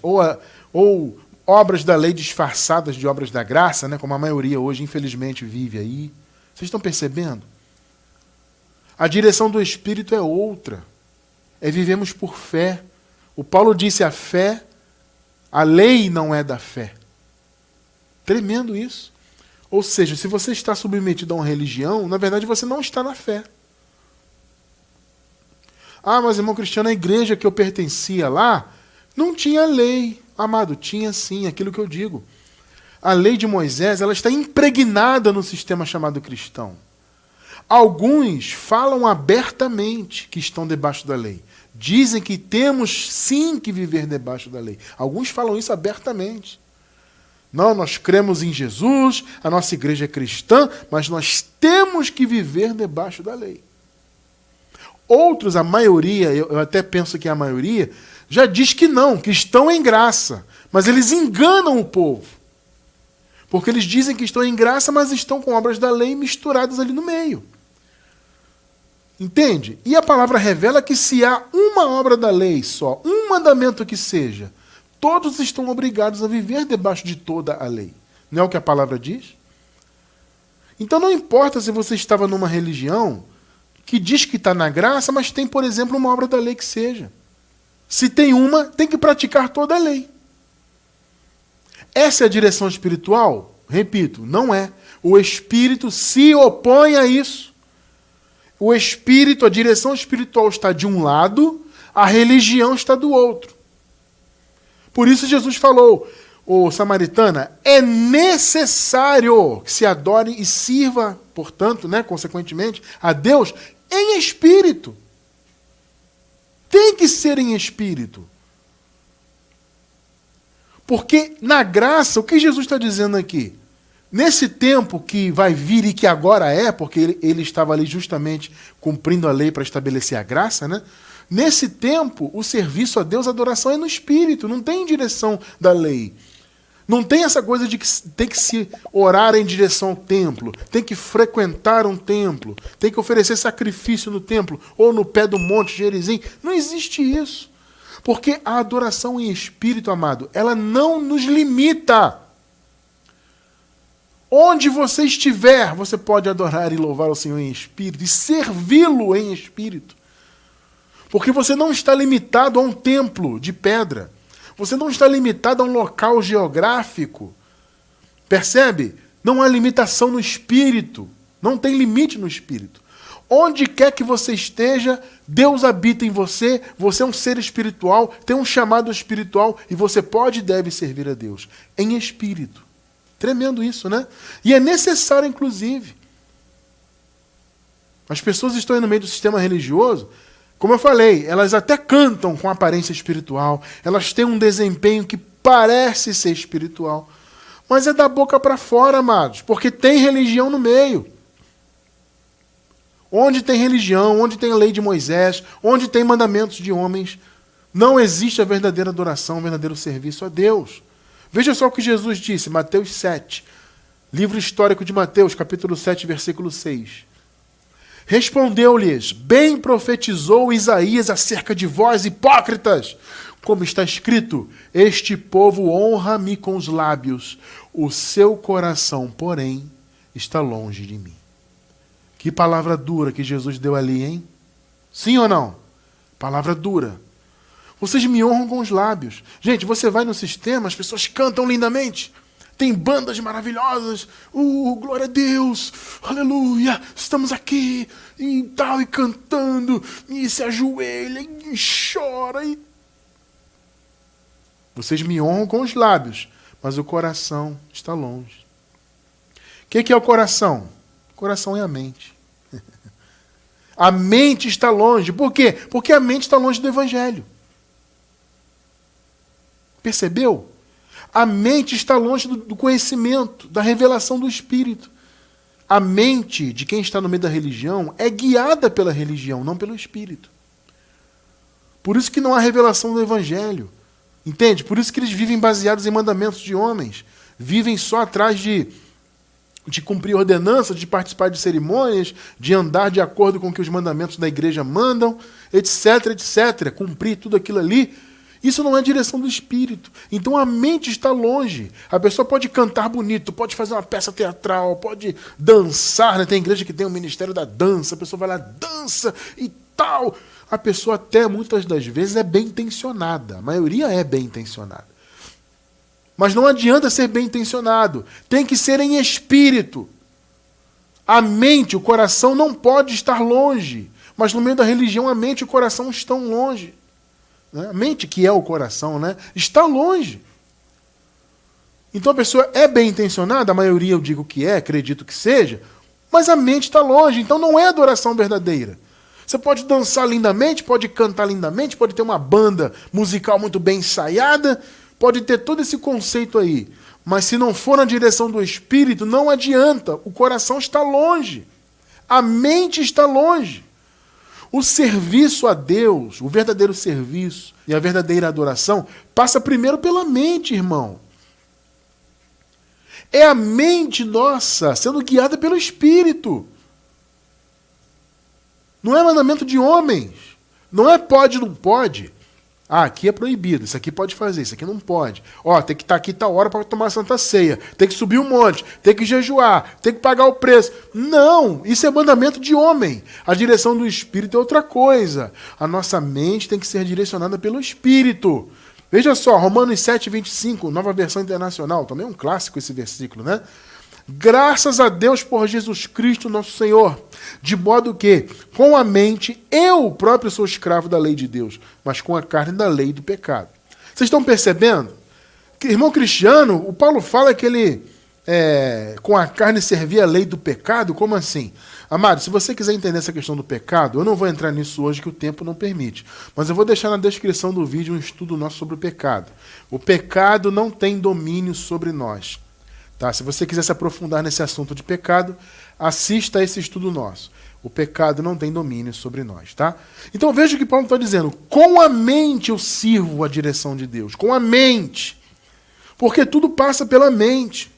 ou obras da lei disfarçadas de obras da graça, né, como a maioria hoje, infelizmente, vive aí. Vocês estão percebendo? A direção do Espírito é outra. É vivemos por fé. O Paulo disse a fé, a lei não é da fé. Tremendo isso. Ou seja, se você está submetido a uma religião, na verdade você não está na fé. Ah, mas irmão Cristiano, a igreja que eu pertencia lá não tinha lei. Amado, tinha sim, aquilo que eu digo. A lei de Moisés, ela está impregnada no sistema chamado cristão. Alguns falam abertamente que estão debaixo da lei. Dizem que temos sim que viver debaixo da lei. Alguns falam isso abertamente. Não, nós cremos em Jesus, a nossa igreja é cristã, mas nós temos que viver debaixo da lei. Outros, a maioria, eu até penso que a maioria, já diz que não, que estão em graça. Mas eles enganam o povo. Porque eles dizem que estão em graça, mas estão com obras da lei misturadas ali no meio. Entende? E a palavra revela que se há uma obra da lei só, um mandamento que seja, todos estão obrigados a viver debaixo de toda a lei. Não é o que a palavra diz? Então não importa se você estava numa religião que diz que está na graça, mas tem, por exemplo, uma obra da lei que seja. Se tem uma, tem que praticar toda a lei. Essa é a direção espiritual? Repito, não é. O Espírito se opõe a isso. O Espírito, a direção espiritual está de um lado, a religião está do outro. Por isso Jesus falou, ô samaritana, é necessário que se adore e sirva, portanto, né, consequentemente, a Deus em espírito. Tem que ser em espírito. Porque na graça, o que Jesus está dizendo aqui? Nesse tempo que vai vir e que agora é, porque ele estava ali justamente cumprindo a lei para estabelecer a graça, né? Nesse tempo, o serviço a Deus, a adoração é no Espírito, não tem em direção da lei. Não tem essa coisa de que tem que se orar em direção ao templo, tem que frequentar um templo, tem que oferecer sacrifício no templo, ou no pé do monte Gerizim. Não existe isso. Porque a adoração em espírito, amado, ela não nos limita. Onde você estiver, você pode adorar e louvar o Senhor em espírito e servi-lo em espírito. Porque você não está limitado a um templo de pedra. Você não está limitado a um local geográfico. Percebe? Não há limitação no espírito. Não tem limite no espírito. Onde quer que você esteja, Deus habita em você, você é um ser espiritual, tem um chamado espiritual e você pode e deve servir a Deus em espírito. Tremendo isso, né? E é necessário, inclusive. As pessoas estão aí no meio do sistema religioso, como eu falei, elas até cantam com aparência espiritual, elas têm um desempenho que parece ser espiritual, mas é da boca para fora, amados, porque tem religião no meio. Onde tem religião, onde tem a lei de Moisés, onde tem mandamentos de homens, não existe a verdadeira adoração, o verdadeiro serviço a Deus. Veja só o que Jesus disse, Mateus 7, livro histórico de Mateus, capítulo 7, versículo 6. Respondeu-lhes, bem profetizou Isaías acerca de vós, hipócritas, como está escrito, este povo honra-me com os lábios, o seu coração, porém, está longe de mim. Que palavra dura que Jesus deu ali, hein? Sim ou não? Palavra dura. Vocês me honram com os lábios. Gente, você vai no sistema, as pessoas cantam lindamente. Tem bandas maravilhosas. Glória a Deus. Aleluia. Estamos aqui. E tal, e cantando. E se ajoelha, e chora. E... Vocês me honram com os lábios, mas o coração está longe. O que é o coração? O coração é a mente. A mente está longe. Por quê? Porque a mente está longe do Evangelho. Percebeu? A mente está longe do conhecimento, da revelação do Espírito. A mente de quem está no meio da religião é guiada pela religião, não pelo Espírito. Por isso que não há revelação do Evangelho. Entende? Por isso que eles vivem baseados em mandamentos de homens. Vivem só atrás de cumprir ordenanças, de participar de cerimônias, de andar de acordo com o que os mandamentos da igreja mandam, etc, etc. Cumprir tudo aquilo ali. Isso não é a direção do Espírito. Então a mente está longe. A pessoa pode cantar bonito, pode fazer uma peça teatral, pode dançar, né? Tem igreja que tem o ministério da dança, a pessoa vai lá, dança e tal. A pessoa até muitas das vezes é bem intencionada. A maioria é bem intencionada. Mas não adianta ser bem intencionado. Tem que ser em espírito. A mente, o coração não pode estar longe. Mas no meio da religião, a mente e o coração estão longe. A mente, que é o coração, né, está longe. Então a pessoa é bem intencionada, a maioria eu digo que é, acredito que seja, mas a mente está longe, então não é adoração verdadeira. Você pode dançar lindamente, pode cantar lindamente, pode ter uma banda musical muito bem ensaiada, pode ter todo esse conceito aí, mas se não for na direção do Espírito, não adianta, o coração está longe, a mente está longe. O serviço a Deus, o verdadeiro serviço e a verdadeira adoração passa primeiro pela mente, irmão. É a mente nossa sendo guiada pelo Espírito. Não é mandamento de homens. Não é pode, não pode. Ah, aqui é proibido, isso aqui pode fazer, isso aqui não pode. Ó, tem que estar aqui tal hora para tomar a Santa Ceia. Tem que subir um monte, tem que jejuar, tem que pagar o preço. Não, isso é mandamento de homem. A direção do Espírito é outra coisa. A nossa mente tem que ser direcionada pelo Espírito. Veja só, Romanos 7, 25, nova versão internacional. Também é um clássico esse versículo, né? Graças a Deus por Jesus Cristo, nosso Senhor, de modo que, com a mente, eu próprio sou escravo da lei de Deus, mas com a carne da lei e do pecado. Vocês estão percebendo? Que, irmão Cristiano, o Paulo fala que ele, com a carne, servia a lei do pecado. Como assim? Amado, se você quiser entender essa questão do pecado, eu não vou entrar nisso hoje que o tempo não permite, mas eu vou deixar na descrição do vídeo um estudo nosso sobre o pecado. O pecado não tem domínio sobre nós. Tá? Se você quiser se aprofundar nesse assunto de pecado, assista a esse estudo nosso. O pecado não tem domínio sobre nós. Tá? Então veja o que Paulo está dizendo. Com a mente eu sirvo a direção de Deus. Com a mente. Porque tudo passa pela mente.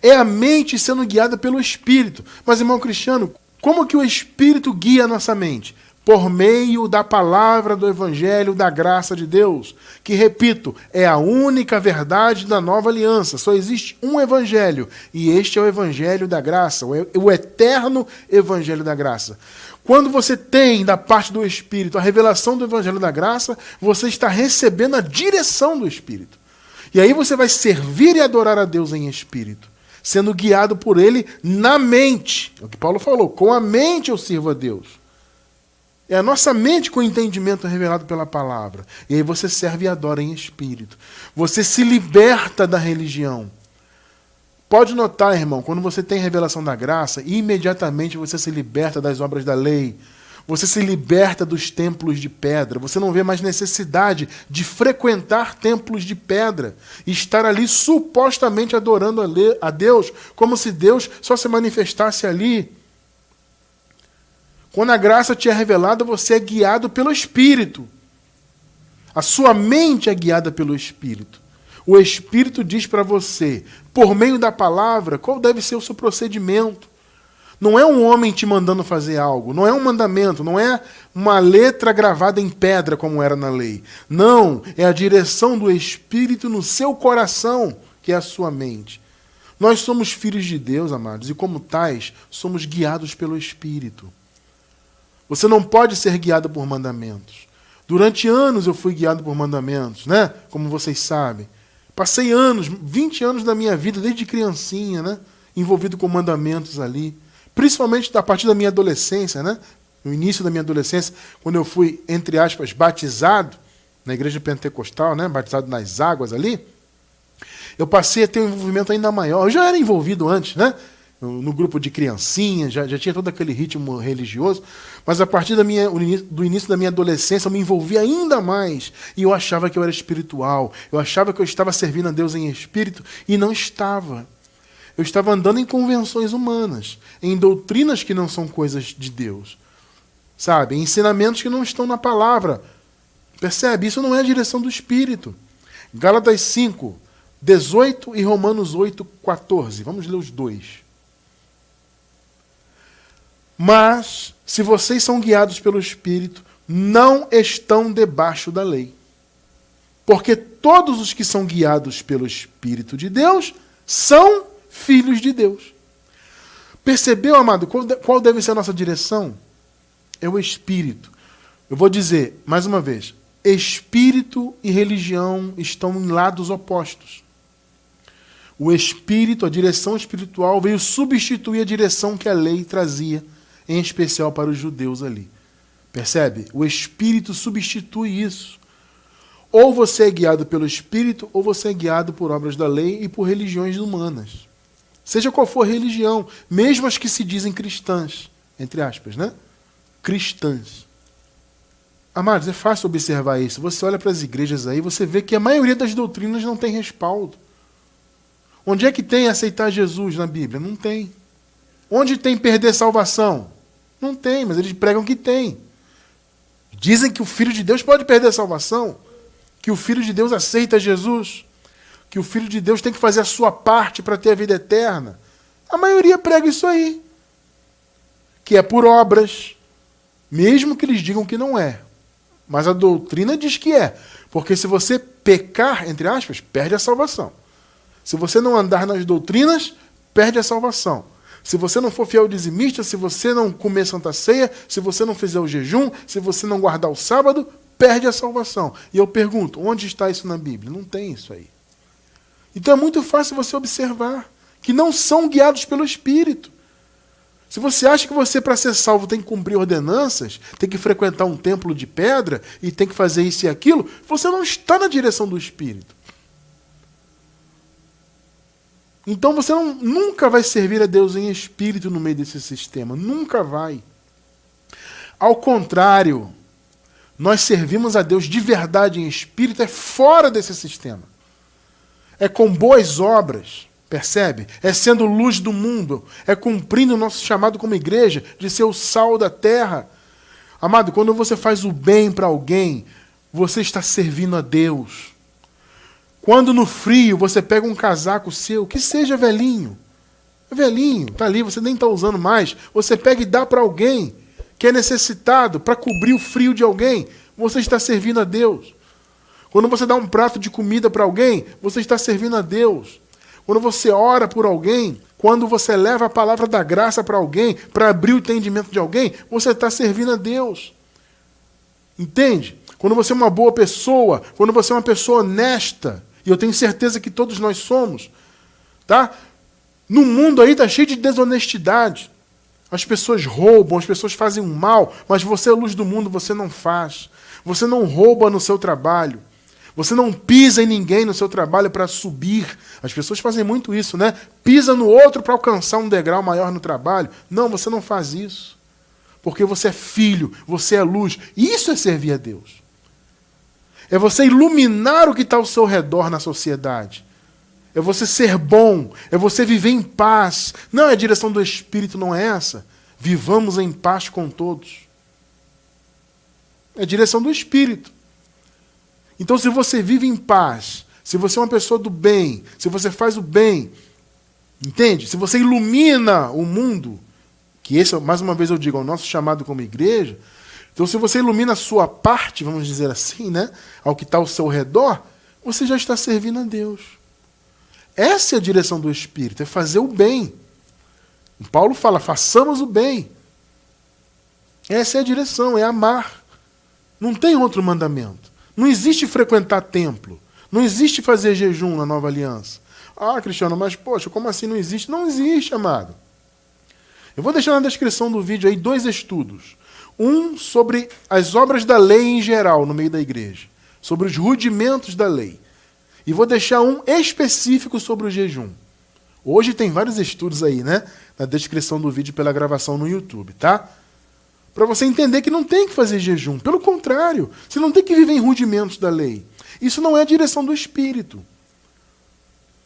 É a mente sendo guiada pelo Espírito. Mas, irmão Cristiano, como que o Espírito guia a nossa mente? Por meio da palavra do Evangelho da graça de Deus, que, repito, é a única verdade da nova aliança. Só existe um Evangelho, e este é o Evangelho da graça, o eterno Evangelho da graça. Quando você tem da parte do Espírito a revelação do Evangelho da graça, você está recebendo a direção do Espírito. E aí você vai servir e adorar a Deus em espírito, sendo guiado por Ele na mente. É o que Paulo falou, com a mente eu sirvo a Deus. É a nossa mente com o entendimento revelado pela palavra. E aí você serve e adora em espírito. Você se liberta da religião. Pode notar, irmão, quando você tem revelação da graça, imediatamente você se liberta das obras da lei. Você se liberta dos templos de pedra. Você não vê mais necessidade de frequentar templos de pedra e estar ali supostamente adorando a Deus, como se Deus só se manifestasse ali. Quando a graça te é revelada, você é guiado pelo Espírito. A sua mente é guiada pelo Espírito. O Espírito diz para você, por meio da palavra, qual deve ser o seu procedimento. Não é um homem te mandando fazer algo, não é um mandamento, não é uma letra gravada em pedra como era na lei. Não, é a direção do Espírito no seu coração, que é a sua mente. Nós somos filhos de Deus, amados, e como tais, somos guiados pelo Espírito. Você não pode ser guiado por mandamentos. Durante anos eu fui guiado por mandamentos, né? Como vocês sabem. Passei anos, 20 anos da minha vida, desde criancinha, né? Envolvido com mandamentos ali. Principalmente a partir da minha adolescência, né? No início da minha adolescência, quando eu fui, entre aspas, batizado na igreja pentecostal, né? Batizado nas águas ali. Eu passei a ter um envolvimento ainda maior. Eu já era envolvido antes, né? No grupo de criancinhas, já tinha todo aquele ritmo religioso, mas a partir do início da minha adolescência eu me envolvi ainda mais, e eu achava que eu era espiritual, eu achava que eu estava servindo a Deus em espírito, e não estava. Eu estava andando em convenções humanas, em doutrinas que não são coisas de Deus, sabe? Em ensinamentos que não estão na palavra. Percebe? Isso não é a direção do Espírito. Gálatas 5, 18 e Romanos 8, 14. Vamos ler os dois. Mas, se vocês são guiados pelo Espírito, não estão debaixo da lei. Porque todos os que são guiados pelo Espírito de Deus são filhos de Deus. Percebeu, amado, qual deve ser a nossa direção? É o Espírito. Eu vou dizer, mais uma vez, Espírito e religião estão em lados opostos. O Espírito, a direção espiritual, veio substituir a direção que a lei trazia, em especial para os judeus ali. Percebe? O Espírito substitui isso. Ou você é guiado pelo Espírito, ou você é guiado por obras da lei e por religiões humanas. Seja qual for a religião, mesmo as que se dizem cristãs, entre aspas, né? Cristãs. Amados, é fácil observar isso. Você olha para as igrejas aí, você vê que a maioria das doutrinas não tem respaldo. Onde é que tem aceitar Jesus na Bíblia? Não tem. Onde tem perder salvação? Não tem, mas eles pregam que tem. Dizem que o Filho de Deus pode perder a salvação, que o Filho de Deus aceita Jesus, que o Filho de Deus tem que fazer a sua parte para ter a vida eterna. A maioria prega isso aí, que é por obras, mesmo que eles digam que não é. Mas a doutrina diz que é, porque se você pecar, entre aspas, perde a salvação. Se você não andar nas doutrinas, perde a salvação. Se você não for fiel dizimista, se você não comer Santa Ceia, se você não fizer o jejum, se você não guardar o sábado, perde a salvação. E eu pergunto, onde está isso na Bíblia? Não tem isso aí. Então é muito fácil você observar que não são guiados pelo Espírito. Se você acha que você, para ser salvo, tem que cumprir ordenanças, tem que frequentar um templo de pedra e tem que fazer isso e aquilo, você não está na direção do Espírito. Então você nunca vai servir a Deus em espírito no meio desse sistema. Nunca vai. Ao contrário, nós servimos a Deus de verdade em espírito, é fora desse sistema. É com boas obras. Percebe? É sendo luz do mundo, é cumprindo o nosso chamado como igreja de ser o sal da terra. Amado, quando você faz o bem para alguém, você está servindo a Deus. Quando no frio você pega um casaco seu, que seja velhinho, está ali, você nem está usando mais, você pega e dá para alguém que é necessitado para cobrir o frio de alguém, você está servindo a Deus. Quando você dá um prato de comida para alguém, você está servindo a Deus. Quando você ora por alguém, quando você leva a palavra da graça para alguém, para abrir o entendimento de alguém, você está servindo a Deus. Entende? Quando você é uma boa pessoa, quando você é uma pessoa honesta, e eu tenho certeza que todos nós somos, tá? No mundo aí está cheio de desonestidade. As pessoas roubam, as pessoas fazem o mal, mas você é a luz do mundo, você não faz. Você não rouba no seu trabalho. Você não pisa em ninguém no seu trabalho para subir. As pessoas fazem muito isso, né? Pisa no outro para alcançar um degrau maior no trabalho. Não, você não faz isso. Porque você é filho, você é luz. Isso é servir a Deus. É você iluminar o que está ao seu redor na sociedade. É você ser bom, é você viver em paz. Não, a direção do Espírito não é essa. Vivamos em paz com todos. É a direção do Espírito. Então, se você vive em paz, se você é uma pessoa do bem, se você faz o bem, entende? Se você ilumina o mundo, que esse, mais uma vez eu digo, é o nosso chamado como igreja, então se você ilumina a sua parte, vamos dizer assim, né, ao que está ao seu redor, você já está servindo a Deus. Essa é a direção do Espírito, é fazer o bem. Paulo fala, façamos o bem. Essa é a direção, é amar. Não tem outro mandamento. Não existe frequentar templo. Não existe fazer jejum na nova aliança. Ah, Cristiano, mas poxa, como assim não existe? Não existe, amado. Eu vou deixar na descrição do vídeo aí 2 estudos. Um sobre as obras da lei em geral no meio da igreja. Sobre os rudimentos da lei. E vou deixar um específico sobre o jejum. Hoje tem vários estudos aí, né? Na descrição do vídeo pela gravação no YouTube, tá? Para você entender que não tem que fazer jejum. Pelo contrário, você não tem que viver em rudimentos da lei. Isso não é a direção do Espírito.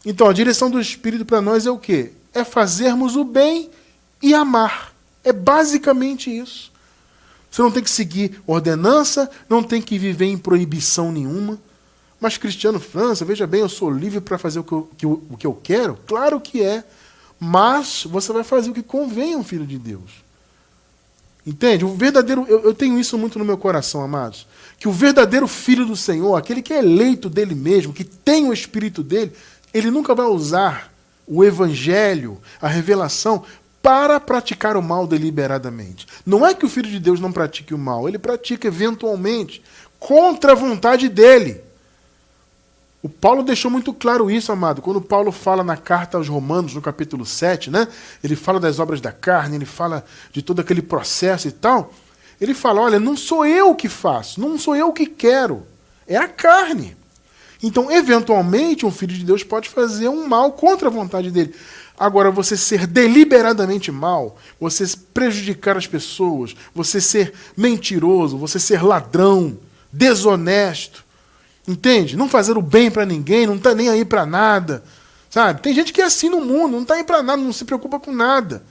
Então, a direção do Espírito para nós é o quê? É fazermos o bem e amar. É basicamente isso. Você não tem que seguir ordenança, não tem que viver em proibição nenhuma. Mas, Cristiano França, veja bem, eu sou livre para fazer o que eu quero? Claro que é. Mas você vai fazer o que convém a um filho de Deus. Entende? O verdadeiro, eu tenho isso muito no meu coração, amados. Que o verdadeiro filho do Senhor, aquele que é eleito dele mesmo, que tem o Espírito dele, ele nunca vai usar o Evangelho, a revelação, para praticar o mal deliberadamente. Não é que o Filho de Deus não pratique o mal, ele pratica eventualmente, contra a vontade dele. O Paulo deixou muito claro isso, amado. Quando Paulo fala na carta aos Romanos, no capítulo 7, né? Ele fala das obras da carne, ele fala de todo aquele processo e tal. Ele fala, olha, não sou eu que faço, não sou eu que quero, é a carne. Então, eventualmente, um filho de Deus pode fazer um mal contra a vontade dele. Agora, você ser deliberadamente mal, você prejudicar as pessoas, você ser mentiroso, você ser ladrão, desonesto, entende? Não fazer o bem para ninguém, não está nem aí para nada, sabe? Tem gente que é assim no mundo, não está aí para nada, não se preocupa com nada.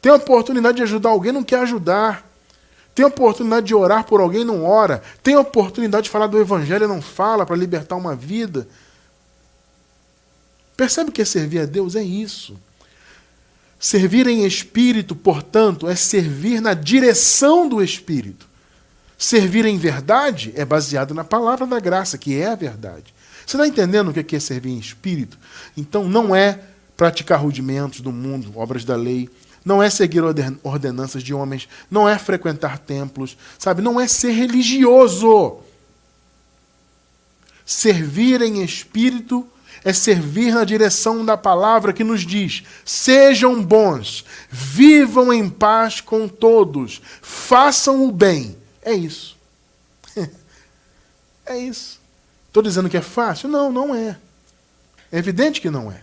Tem a oportunidade de ajudar alguém, não quer ajudar. Tem a oportunidade de orar por alguém, não ora. Tem a oportunidade de falar do Evangelho, não fala, para libertar uma vida. Percebe que é servir a Deus? É isso. Servir em espírito, portanto, é servir na direção do Espírito. Servir em verdade é baseado na palavra da graça, que é a verdade. Você está entendendo o que é servir em espírito? Então não é praticar rudimentos do mundo, obras da lei, não é seguir ordenanças de homens, não é frequentar templos, sabe? Não é ser religioso. Servir em espírito é servir na direção da palavra que nos diz: sejam bons, vivam em paz com todos, façam o bem. É isso. É isso. Estou dizendo que é fácil? Não, não é. É evidente que não é.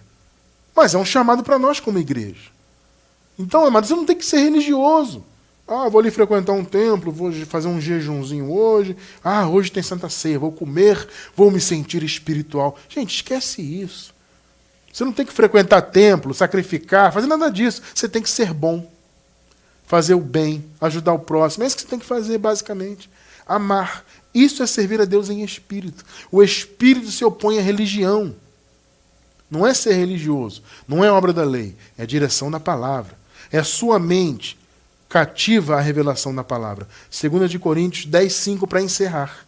Mas é um chamado para nós como igreja. Então, amados, você não tem que ser religioso. Ah, vou ali frequentar um templo, vou fazer um jejumzinho hoje. Ah, hoje tem Santa Ceia, vou comer, vou me sentir espiritual. Gente, esquece isso. Você não tem que frequentar templo, sacrificar, fazer nada disso. Você tem que ser bom, fazer o bem, ajudar o próximo. É isso que você tem que fazer, basicamente. Amar. Isso é servir a Deus em espírito. O espírito se opõe à religião. Não é ser religioso, não é obra da lei, é a direção da palavra. É a sua mente cativa à revelação da palavra. 2 Coríntios 10:5 para encerrar.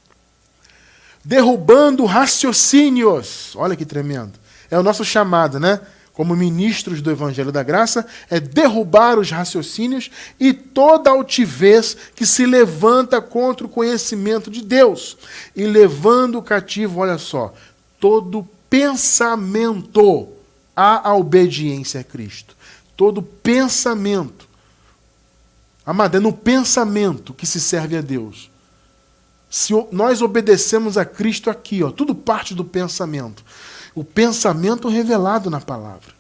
Derrubando raciocínios. Olha que tremendo. É o nosso chamado, né? Como ministros do Evangelho da Graça, é derrubar os raciocínios e toda altivez que se levanta contra o conhecimento de Deus. E levando cativo, olha só, todo pensamento à obediência a Cristo. Todo pensamento. Amado, é no pensamento que se serve a Deus. Se nós obedecemos a Cristo aqui, ó, tudo parte do pensamento. O pensamento revelado na palavra.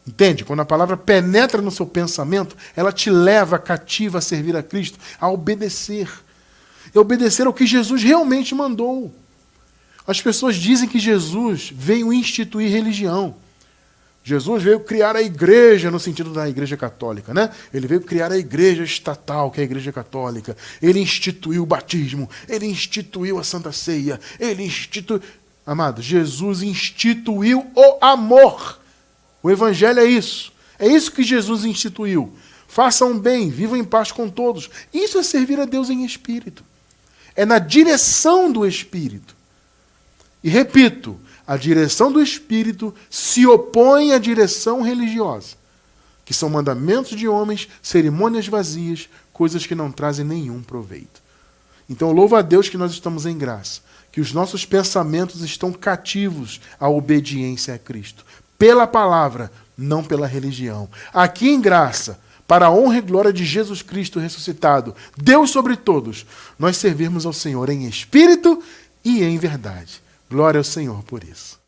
Entende? Quando a palavra penetra no seu pensamento, ela te leva cativa a servir a Cristo, a obedecer. E obedecer ao que Jesus realmente mandou. As pessoas dizem que Jesus veio instituir religião. Jesus veio criar a igreja, no sentido da igreja católica, né? Ele veio criar a igreja estatal, que é a igreja católica. Ele instituiu o batismo, ele instituiu a Santa Ceia, ele instituiu... Amado, Jesus instituiu o amor. O evangelho é isso. É isso que Jesus instituiu. Façam bem, vivam em paz com todos. Isso é servir a Deus em espírito. É na direção do Espírito. E repito, a direção do Espírito se opõe à direção religiosa, que são mandamentos de homens, cerimônias vazias, coisas que não trazem nenhum proveito. Então, louvo a Deus que nós estamos em graça, que os nossos pensamentos estão cativos à obediência a Cristo, pela palavra, não pela religião. Aqui em graça, para a honra e glória de Jesus Cristo ressuscitado, Deus sobre todos, nós servirmos ao Senhor em espírito e em verdade. Glória ao Senhor por isso.